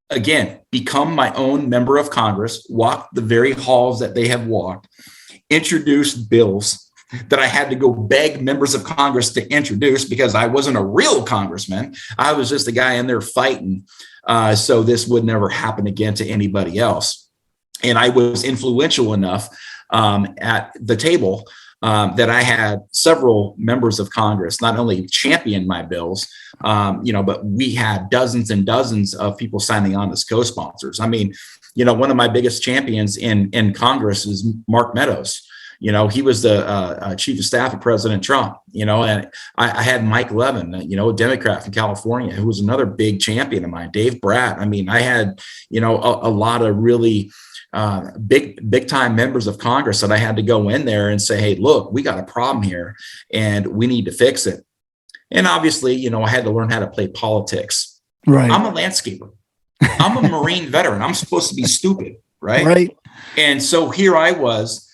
again, become my own member of Congress, walk the very halls that they have walked, introduce bills that I had to go beg members of Congress to introduce because I wasn't a real congressman. I was just a guy in there fighting. So this would never happen again to anybody else. And I was influential enough at the table that I had several members of Congress not only champion my bills, but we had dozens and dozens of people signing on as co-sponsors. I mean, one of my biggest champions in Congress is Mark Meadows. He was the chief of staff of President Trump, and I had Mike Levin, a Democrat from California, who was another big champion of mine, Dave Bratt. I mean, I had, a lot of really big time members of Congress that I had to go in there and say, hey, look, we got a problem here and we need to fix it. And obviously, I had to learn how to play politics.
Right.
I'm a landscaper. I'm a Marine veteran. I'm supposed to be stupid. Right.
Right.
And so here I was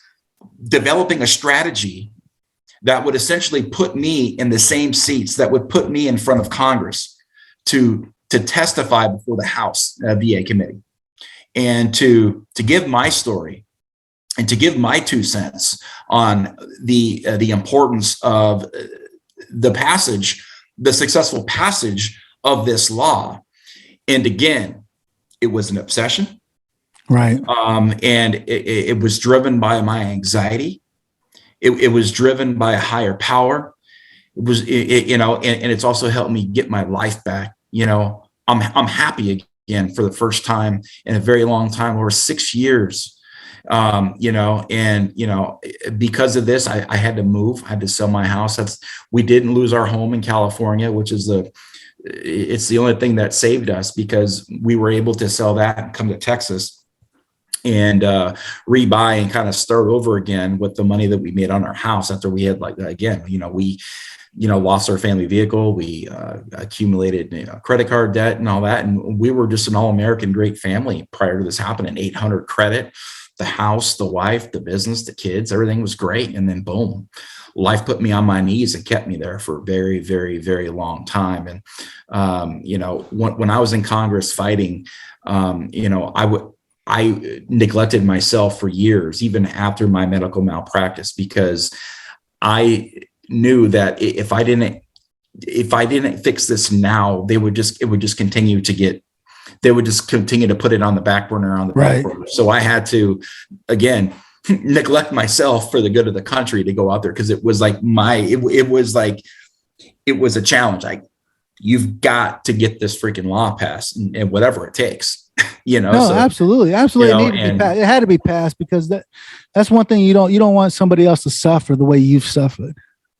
developing a strategy that would essentially put me in the same seats, that would put me in front of Congress to testify before the House VA committee, and to give my story and to give my 2 cents on the importance of the successful passage of this law. And again, it was an obsession.
Right.
And it was driven by my anxiety. It was driven by a higher power. It was, and it's also helped me get my life back. I'm happy again for the first time in a very long time, over 6 years. Because of this, I had to move. I had to sell my house. We didn't lose our home in California, which is it's the only thing that saved us, because we were able to sell that and come to Texas and rebuy and kind of start over again with the money that we made on our house after we had we lost our family vehicle. We accumulated credit card debt and all that. And we were just an all-American great family prior to this happening. 800 credit, the house, the wife, the business, the kids, everything was great. And then boom, life put me on my knees and kept me there for a very, very, very long time. And, when I was in Congress fighting, I neglected myself for years, even after my medical malpractice, because I knew that if I didn't fix this now, it would just continue to put it on the back burner back burner. So I had to, again, neglect myself for the good of the country to go out there. Cause it was like it was a challenge. You've got to get this freaking law passed and whatever it takes.
Absolutely. It had to be passed, because that's one thing you don't want somebody else to suffer the way you've suffered.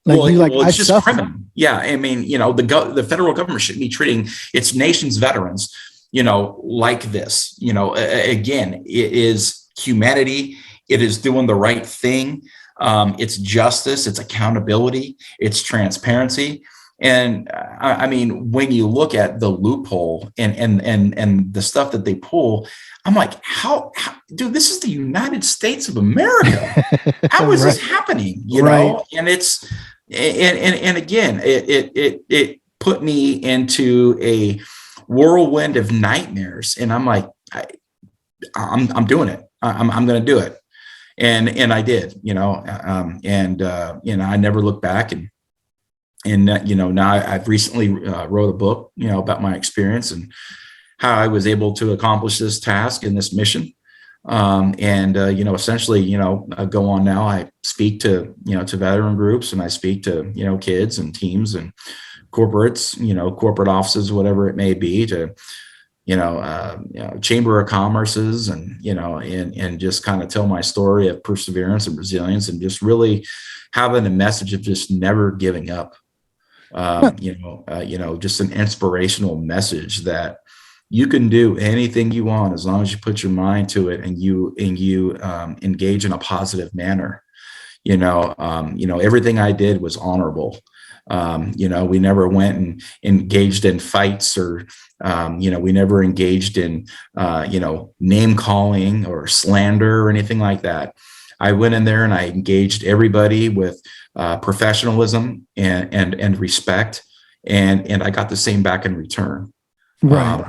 It's just criminal. Yeah. I mean, the federal government shouldn't be treating its nation's veterans, like this. Again, it is humanity. It is doing the right thing. It's justice. It's accountability. It's transparency. And I mean, when you look at the loophole and the stuff that they pull, I'm like, how dude, this is the United States of America. How is this happening? And it's, and again, it put me into a whirlwind of nightmares. And I'm like, I'm doing it. I'm going to do it. And I did, I never looked back. And now I've recently wrote a book, about my experience and how I was able to accomplish this task and this mission. Essentially, I go on now. I speak to veteran groups, and I speak to, kids and teams and corporates, corporate offices, whatever it may be, to, Chamber of Commerce's and just kind of tell my story of perseverance and resilience, and just really having a message of just never giving up. Just an inspirational message that you can do anything you want as long as you put your mind to it and you engage in a positive manner. Everything I did was honorable. We never went and engaged in fights or, we never engaged in, name calling or slander or anything like that. I went in there and I engaged everybody with professionalism and respect, and I got the same back in return.
Right.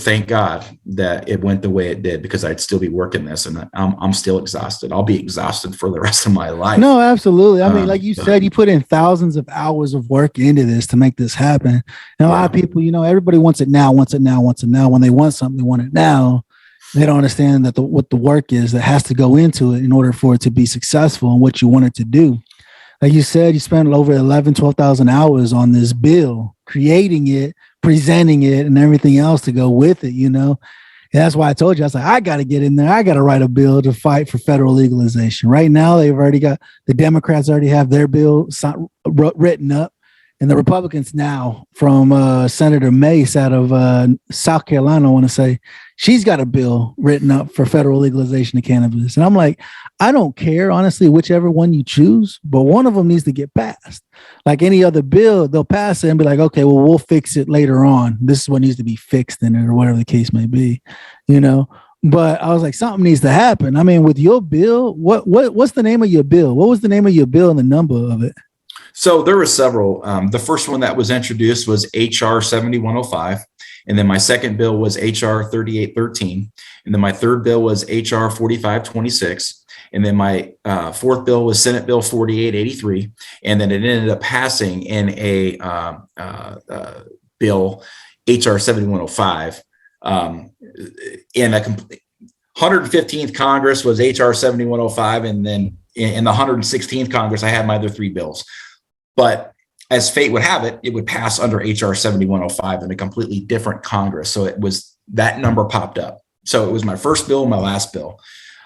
Thank God that it went the way it did, because I'd still be working this, and I'm still exhausted. I'll be exhausted for the rest of my life.
No, absolutely. I mean, like you said, you put in thousands of hours of work into this to make this happen. And a lot of people, everybody wants it now. When they want something, they want it now. They don't understand that what the work is that has to go into it in order for it to be successful and what you want it to do. Like you said, you spent over 12,000 hours on this bill, creating it, presenting it, and everything else to go with it, And that's why I told you, I was like, I got to get in there. I got to write a bill to fight for federal legalization. Right now, the Democrats already have their bill written up. And the Republicans now, from Senator Mace out of South Carolina, I want to say, she's got a bill written up for federal legalization of cannabis. And I'm like, I don't care, honestly, whichever one you choose, but one of them needs to get passed. Like any other bill, they'll pass it and be like, okay, well, we'll fix it later on. This is what needs to be fixed in it, or whatever the case may be, But I was like, something needs to happen. I mean, with your bill, what's the name of your bill? What was the name of your bill and the number of it?
So there were several. The first one that was introduced was HR 7105. And then my second bill was HR 3813. And then my third bill was HR 4526. And then my fourth bill was Senate Bill 4883. And then it ended up passing in a bill, HR 7105. In a 115th Congress was HR 7105. And then in the 116th Congress, I had my other three bills. But as fate would have it, it would pass under HR 7105 in a completely different Congress. So it was, that number popped up. So it was my first bill, my last bill,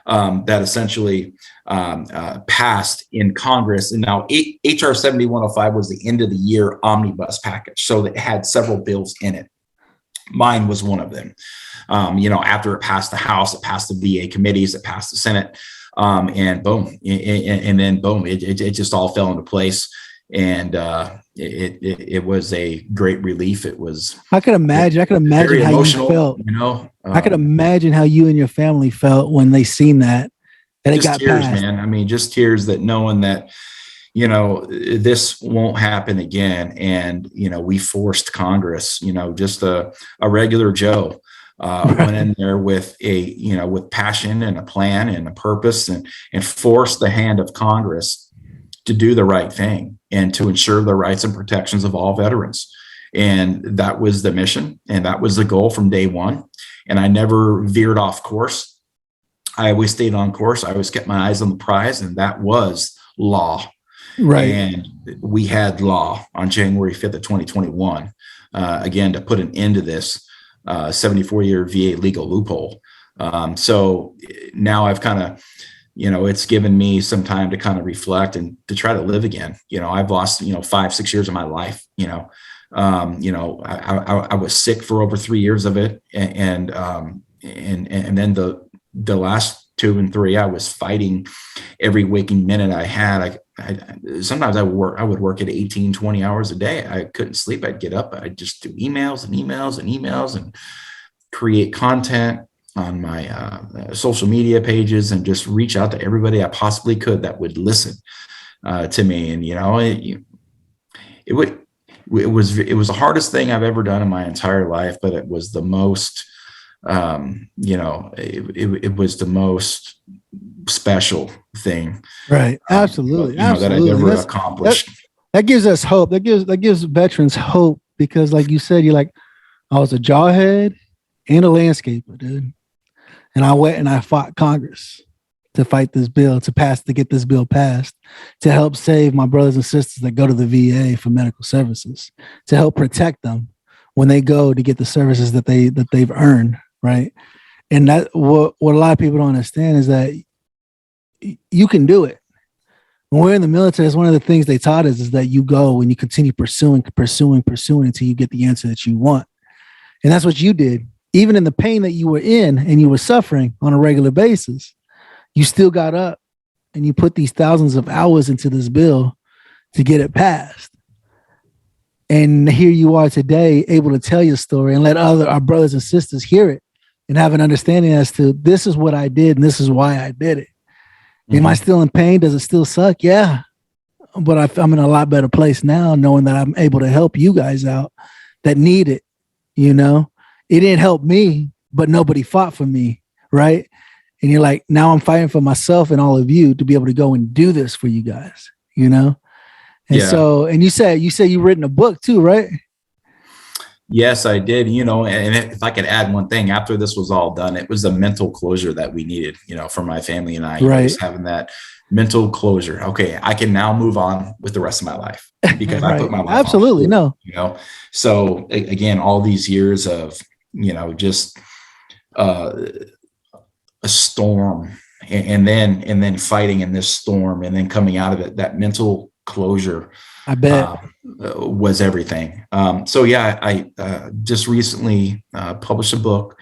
that essentially passed in Congress. And now HR 7105 was the end of the year omnibus package. So it had several bills in it. Mine was one of them. After it passed the House, it passed the VA committees, it passed the Senate, and boom. And then boom, it just all fell into place. And it was a great relief. It was. I could imagine
how you felt. I could imagine how you and your family felt when they seen that, and it got
tears,
passed.
Man. I mean, just tears, that knowing that this won't happen again. And we forced Congress. Just a regular Joe went in there with with passion and a plan and a purpose, and forced the hand of Congress to do the right thing and to ensure the rights and protections of all veterans. And that was the mission. And that was the goal from day one. And I never veered off course. I always stayed on course. I always kept my eyes on the prize, and that was law.
Right.
And we had law on January 5th of 2021, again, to put an end to this 74-year VA legal loophole. So now I've kind of, it's given me some time to kind of reflect and to try to live again. I've lost, 5-6 years of my life. I was sick for over 3 years of it. And then the last 2 and 3, I was fighting every waking minute I had. Sometimes I would work at 18, 20 hours a day. I couldn't sleep. I'd get up. I'd just do emails and create content on my social media pages and just reach out to everybody I possibly could that would listen to me. And, it was the hardest thing I've ever done in my entire life, but it was the most, it was the most special thing.
Right. Absolutely.
That I've ever accomplished.
That gives us hope. That gives veterans hope, because like you said, I was a jawhead and a landscaper, dude. And I went and I fought Congress to fight this bill, to get this bill passed, to help save my brothers and sisters that go to the VA for medical services, to help protect them when they go to get the services that they've earned, right? And that what a lot of people don't understand is that you can do it. When we're in the military, that's one of the things they taught us, is that you go and you continue pursuing until you get the answer that you want. And that's what you did. Even in the pain that you were in and you were suffering on a regular basis, you still got up and you put these thousands of hours into this bill to get it passed. And here you are today, able to tell your story and let our brothers and sisters hear it and have an understanding as to this is what I did and this is why I did it. Mm-hmm. Am I still in pain? Does it still suck? Yeah. But I'm in a lot better place now, knowing that I'm able to help you guys out that need it. You know, it didn't help me, but nobody fought for me. Right. And you're like, now I'm fighting for myself and all of you to be able to go and do this for you guys, you know? And so, and you said you've written a book too, right?
Yes, I did. You know, and if I could add one thing, after this was all done, it was the mental closure that we needed, you know, for my family and I, right. Just having that mental closure. Okay, I can now move on with the rest of my life because right. I put my life
absolutely on,
you know. So again, all these years of, you know, just a storm and then fighting in this storm and then coming out of it, that mental closure,
I bet,
was everything. So yeah, I just recently published a book.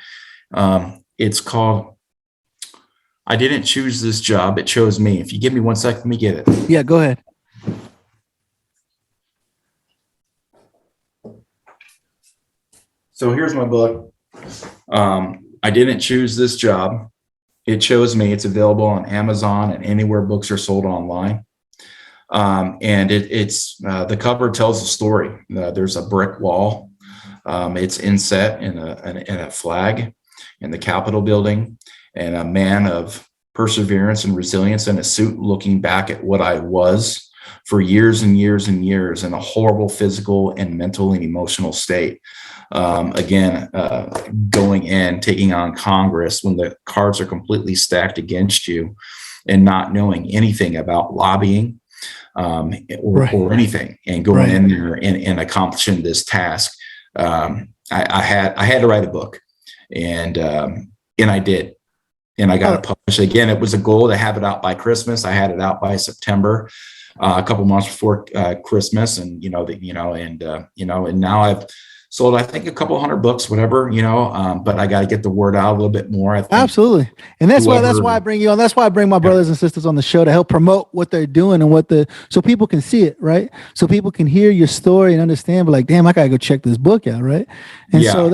It's called I Didn't Choose This Job, It Chose Me. If you give me 1 second, let me get it.
Yeah, go ahead.
So here's my book. I Didn't Choose This Job, It Chose Me. It's available on Amazon and anywhere books are sold online. And it's the cover tells a story. There's a brick wall. It's inset in a flag in the Capitol building, and a man of perseverance and resilience in a suit looking back at what I was for years and years and years in a horrible physical and mental and emotional state. Again, going in, taking on Congress when the cards are completely stacked against you and not knowing anything about lobbying or anything, and going in there and accomplishing this task. I had to write a book, and I did, and I got it published. Again, it was a goal to have it out by Christmas. I had it out by September, a couple months before Christmas, and and now I've sold, I think, a couple hundred books, whatever, but I got to get the word out a little bit more. I think.
Absolutely. And that's why I bring you on. That's why I bring my brothers and sisters on the show to help promote what they're doing and so people can see it, right? So people can hear your story and understand, but like, damn, I got to go check this book out. Right. And so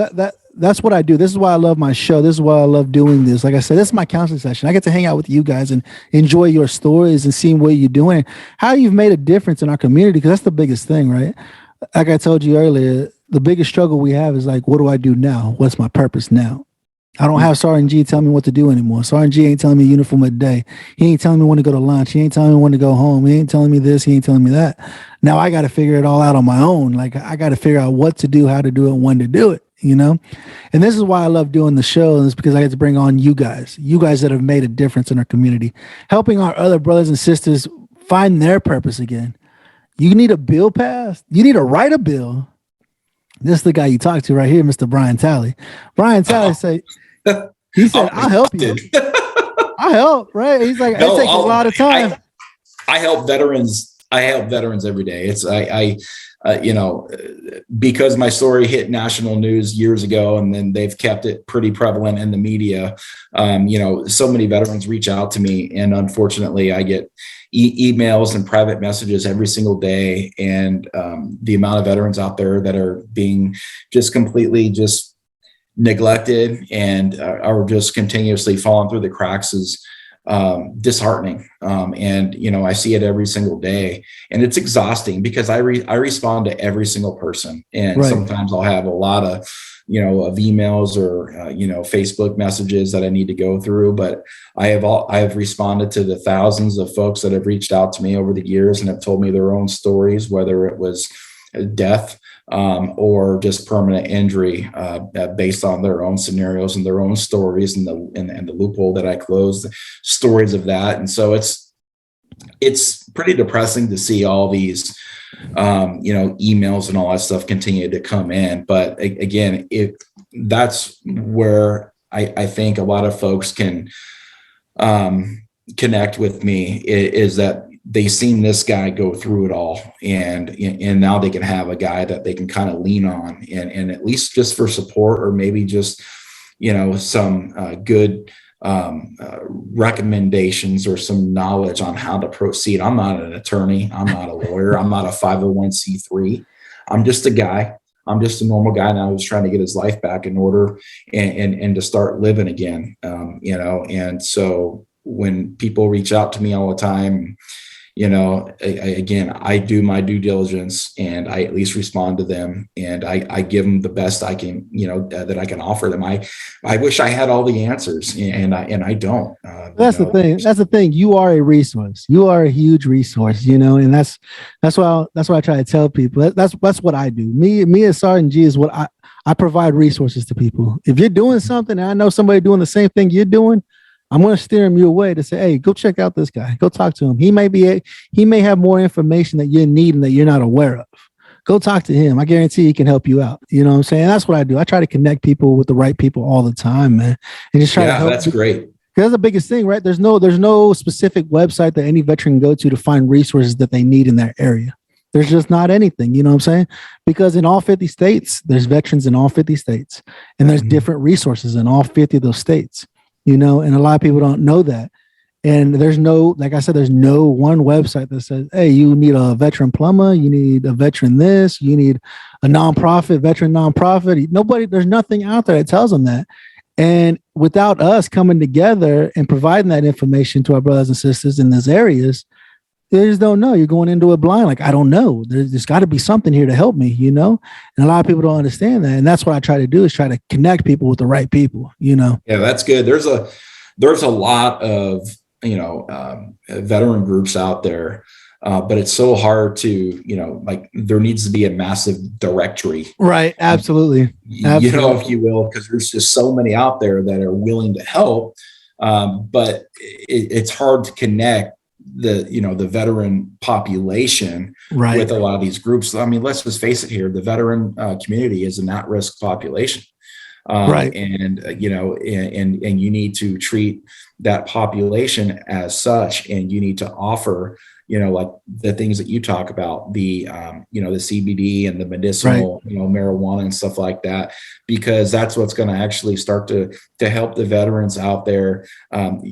that's what I do. This is why I love my show. This is why I love doing this. Like I said, this is my counseling session. I get to hang out with you guys and enjoy your stories and seeing what you're doing, how you've made a difference in our community. Because that's the biggest thing, right? Like I told you earlier, the biggest struggle we have is like, what do I do now? What's my purpose now? I don't have Sergeant G tell me what to do anymore. Sergeant G ain't telling me uniform of the day. He ain't telling me when to go to lunch. He ain't telling me when to go home. He ain't telling me this. He ain't telling me that. Now I got to figure it all out on my own. Like I got to figure out what to do, how to do it, when to do it, And this is why I love doing the show. And it's because I get to bring on you guys that have made a difference in our community, helping our other brothers and sisters find their purpose again. You need a bill passed. You need to write a bill. This is the guy you talk to right here, Mr. Brian Talley. Brian Talley said, I'll help you. I'll help, right? He's like, it takes a lot of time.
I help veterans. I help veterans every day. It's because my story hit national news years ago, and then they've kept it pretty prevalent in the media. So many veterans reach out to me, and unfortunately I get emails and private messages every single day. And the amount of veterans out there that are being just completely just neglected and are just continuously falling through the cracks is disheartening. I see it every single day, and it's exhausting because I respond to every single person. And sometimes I'll have a lot of emails or, Facebook messages that I need to go through, but I have responded to the thousands of folks that have reached out to me over the years and have told me their own stories, whether it was death, or just permanent injury, based on their own scenarios and their own stories, and the loophole that I closed, stories of that. And so it's pretty depressing to see all these, emails and all that stuff continue to come in. But again, that's where I think a lot of folks can connect with me, is that they've seen this guy go through it all, and now they can have a guy that they can kind of lean on, and at least just for support, or maybe just some good recommendations or some knowledge on how to proceed. I'm not an attorney. I'm not a lawyer. I'm not a 501c3. I'm just a guy. I'm just a normal guy now who's trying to get his life back in order and to start living again. And so when people reach out to me all the time, again, I do my due diligence and I at least respond to them and I give them the best I can, that I can offer them. I wish I had all the answers and I don't.
That's the thing. That's the thing. You are a resource. You are a huge resource, and that's why I try to tell people that's what I do. Me as Sergeant G is what I provide resources to people. If you're doing something and I know somebody doing the same thing you're doing, I'm going to steer him your way to say, hey, go check out this guy. Go talk to him. He may have more information that you need and that you're not aware of. Go talk to him. I guarantee he can help you out. You know what I'm saying? That's what I do. I try to connect people with the right people all the time, man. And just try to help.
That's great.
That's the biggest thing, right? There's no specific website that any veteran can go to find resources that they need in their area. There's just not anything, you know what I'm saying? Because in all 50 states, there's veterans in all 50 states, and there's different resources in all 50 of those states. And a lot of people don't know that. And there's no one website that says, hey, you need a veteran plumber, you need a veteran this, you need a veteran nonprofit. There's nothing out there that tells them that. And without us coming together and providing that information to our brothers and sisters in those areas, they just don't know. You're going into it blind. Like, I don't know. There's got to be something here to help me, And a lot of people don't understand that. And that's what I try to do is try to connect people with the right people, Yeah,
that's good. There's a lot of, veteran groups out there, but it's so hard to, there needs to be a massive directory.
Right. Absolutely.
If you will, because there's just so many out there that are willing to help. But it's hard to connect the veteran population with a lot of these groups. I mean, let's just face it here. The veteran community is an at-risk population. And you need to treat that population as such, and you need to offer, like the things that you talk about, the CBD and the medicinal, marijuana and stuff like that, because that's what's going to actually start to help the veterans out there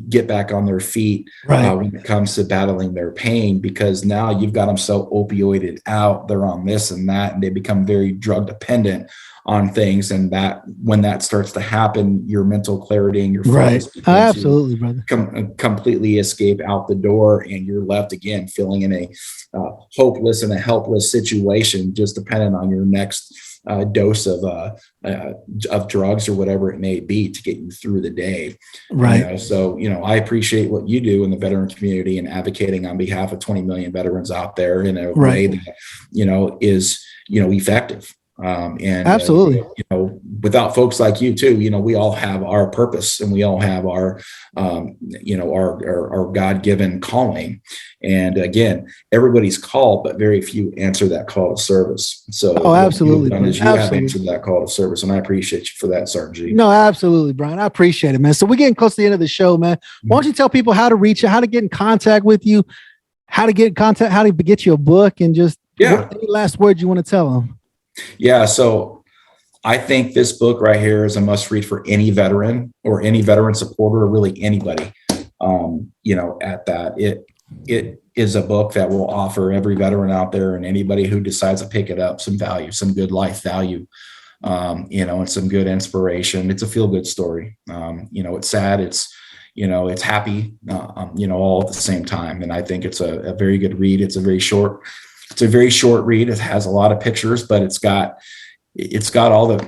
get back on their feet when it comes to battling their pain, because now you've got them so opioided out, they're on this and that, and they become very drug dependent on things. And that when that starts to happen, your mental clarity and your focus
absolutely, brother,
completely escape out the door, and you're left again feeling in a hopeless and a helpless situation, just dependent on your next dose of drugs or whatever it may be to get you through the day. So I appreciate what you do in the veteran community and advocating on behalf of 20 million veterans out there in a way that is effective. And
absolutely,
without folks like you too, we all have our purpose and we all have our God-given calling. And again, everybody's called, but very few answer that call to service. So
absolutely,
you have answered that call to service, and I appreciate you for that, Sergeant G.
No, absolutely, Brian. I appreciate it, man. So we're getting close to the end of the show, man. Why don't you tell people how to reach you, how to get in contact with you, how to get you a book, and just any last words you want to tell them?
Yeah. So I think this book right here is a must read for any veteran or any veteran supporter, or really anybody, at that. It is a book that will offer every veteran out there and anybody who decides to pick it up some value, some good life value, and some good inspiration. It's a feel good story. It's sad. It's happy, all at the same time. And I think it's a very good read. It's a very short read. It has a lot of pictures, but it's got all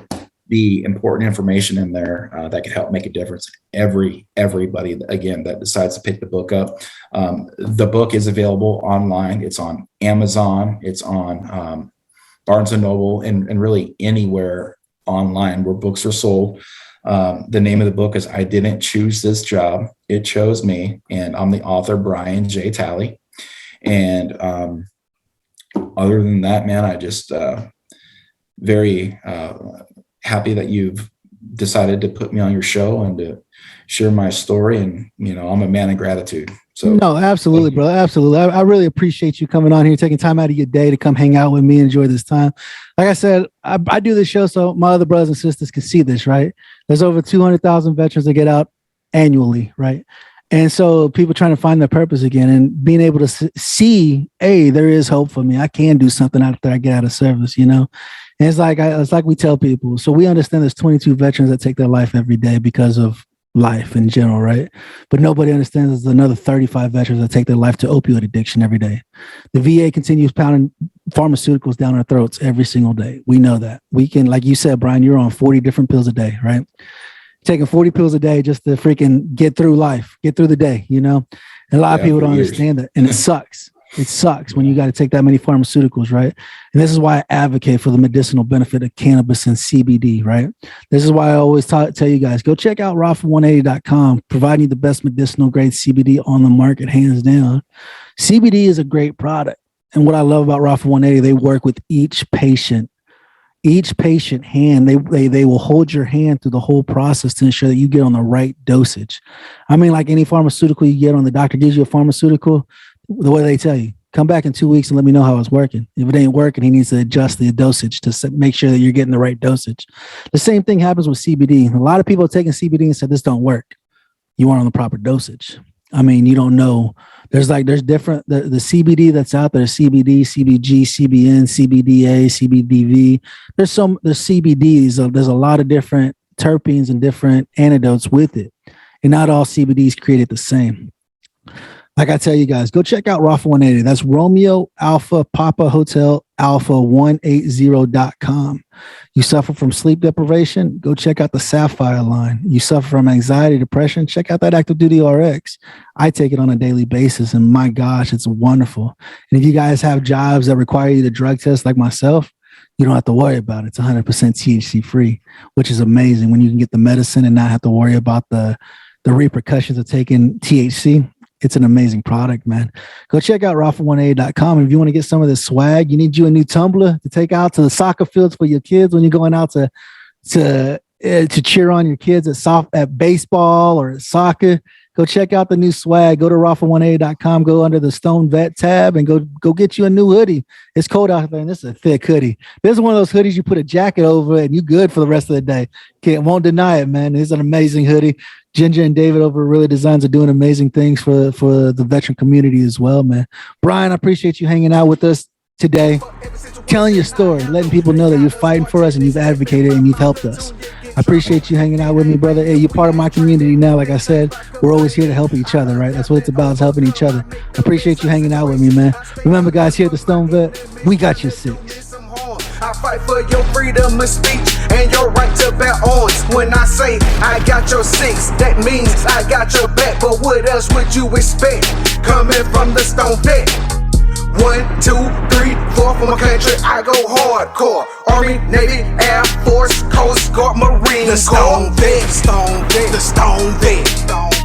the important information in there that can help make a difference. Everybody, again, that decides to pick the book up. The book is available online. It's on Amazon. It's on Barnes & Noble and really anywhere online where books are sold. The name of the book is I Didn't Choose This Job. It Chose Me. And I'm the author, Brian J. Talley. And other than that, man, I just very happy that you've decided to put me on your show and to share my story. And, I'm a man of gratitude. So
no, absolutely, brother. Absolutely. I really appreciate you coming on here, taking time out of your day to come hang out with me and enjoy this time. Like I said, I do this show so my other brothers and sisters can see this, right? There's over 200,000 veterans that get out annually, right? And so people trying to find their purpose again and being able to see, hey, there is hope for me. I can do something after I get out of service, And it's like we tell people. So we understand there's 22 veterans that take their life every day because of life in general, right? But nobody understands there's another 35 veterans that take their life to opioid addiction every day. The VA continues pounding pharmaceuticals down our throats every single day. We know that. We can, like you said, Brian, you're on 40 different pills a day, right? Taking 40 pills a day just to freaking get through life, get through the day, And a lot of people don't understand that. And it sucks. It sucks when you got to take that many pharmaceuticals, right? And this is why I advocate for the medicinal benefit of cannabis and CBD, right? This is why I always tell you guys, go check out rafa180.com, providing you the best medicinal grade CBD on the market, hands down. CBD is a great product. And what I love about Rafa 180, they work with each patient hand. They will hold your hand through the whole process to ensure that you get on the right dosage. I mean, like any pharmaceutical you get on, the doctor gives you a pharmaceutical, the way they tell you, come back in 2 weeks and let me know how it's working. If it ain't working, he needs to adjust the dosage to make sure that you're getting the right dosage. The same thing happens with CBD. A lot of people are taking CBD and said, this don't work. You weren't on the proper dosage. I mean, you don't know. There's different, the CBD that's out there, CBD, CBG, CBN, CBDA, CBDV. There's CBDs. There's a lot of different terpenes and different antidotes with it. And not all CBD is created the same. Like I tell you guys, go check out Rafa 180. That's Romeo Alpha Papa Hotel Alpha 180.com. You suffer from sleep deprivation, go check out the Sapphire line. You suffer from anxiety, depression, check out that Active Duty RX. I take it on a daily basis, and my gosh, it's wonderful. And if you guys have jobs that require you to drug test like myself, you don't have to worry about it. It's 100% THC free, which is amazing when you can get the medicine and not have to worry about the repercussions of taking THC. It's an amazing product, man. Go check out rafa180.com. If you want to get some of this swag, you need you a new tumbler to take out to the soccer fields for your kids when you're going out to cheer on your kids at baseball or at soccer. Go check out the new swag. Go to rafa180.com. Go under the Stone Vet tab and go get you a new hoodie. It's cold out there, and this is a thick hoodie. This is one of those hoodies you put a jacket over and you good for the rest of the day. Won't deny it, man. It's an amazing hoodie. Ginger and David over at Really Designs are doing amazing things for the veteran community as well, man. Brian, I appreciate you hanging out with us today, telling your story, letting people know that you're fighting for us and you've advocated and you've helped us. I appreciate you hanging out with me, brother. Hey, you're part of my community now. Like I said, we're always here to help each other, right? That's what it's about, is helping each other. I appreciate you hanging out with me, man. Remember, guys, here at the Stone Vet, we got your six.
I fight for your freedom of speech and your right to bear arms. When I say I got your six, that means I got your back. But what else would you expect coming from the Stone Vet? 1, 2, 3, 4 for my country, I go hardcore. Army, Navy, Air Force, Coast Guard, Marine Corps. The Stone Vet, the Stone Vet.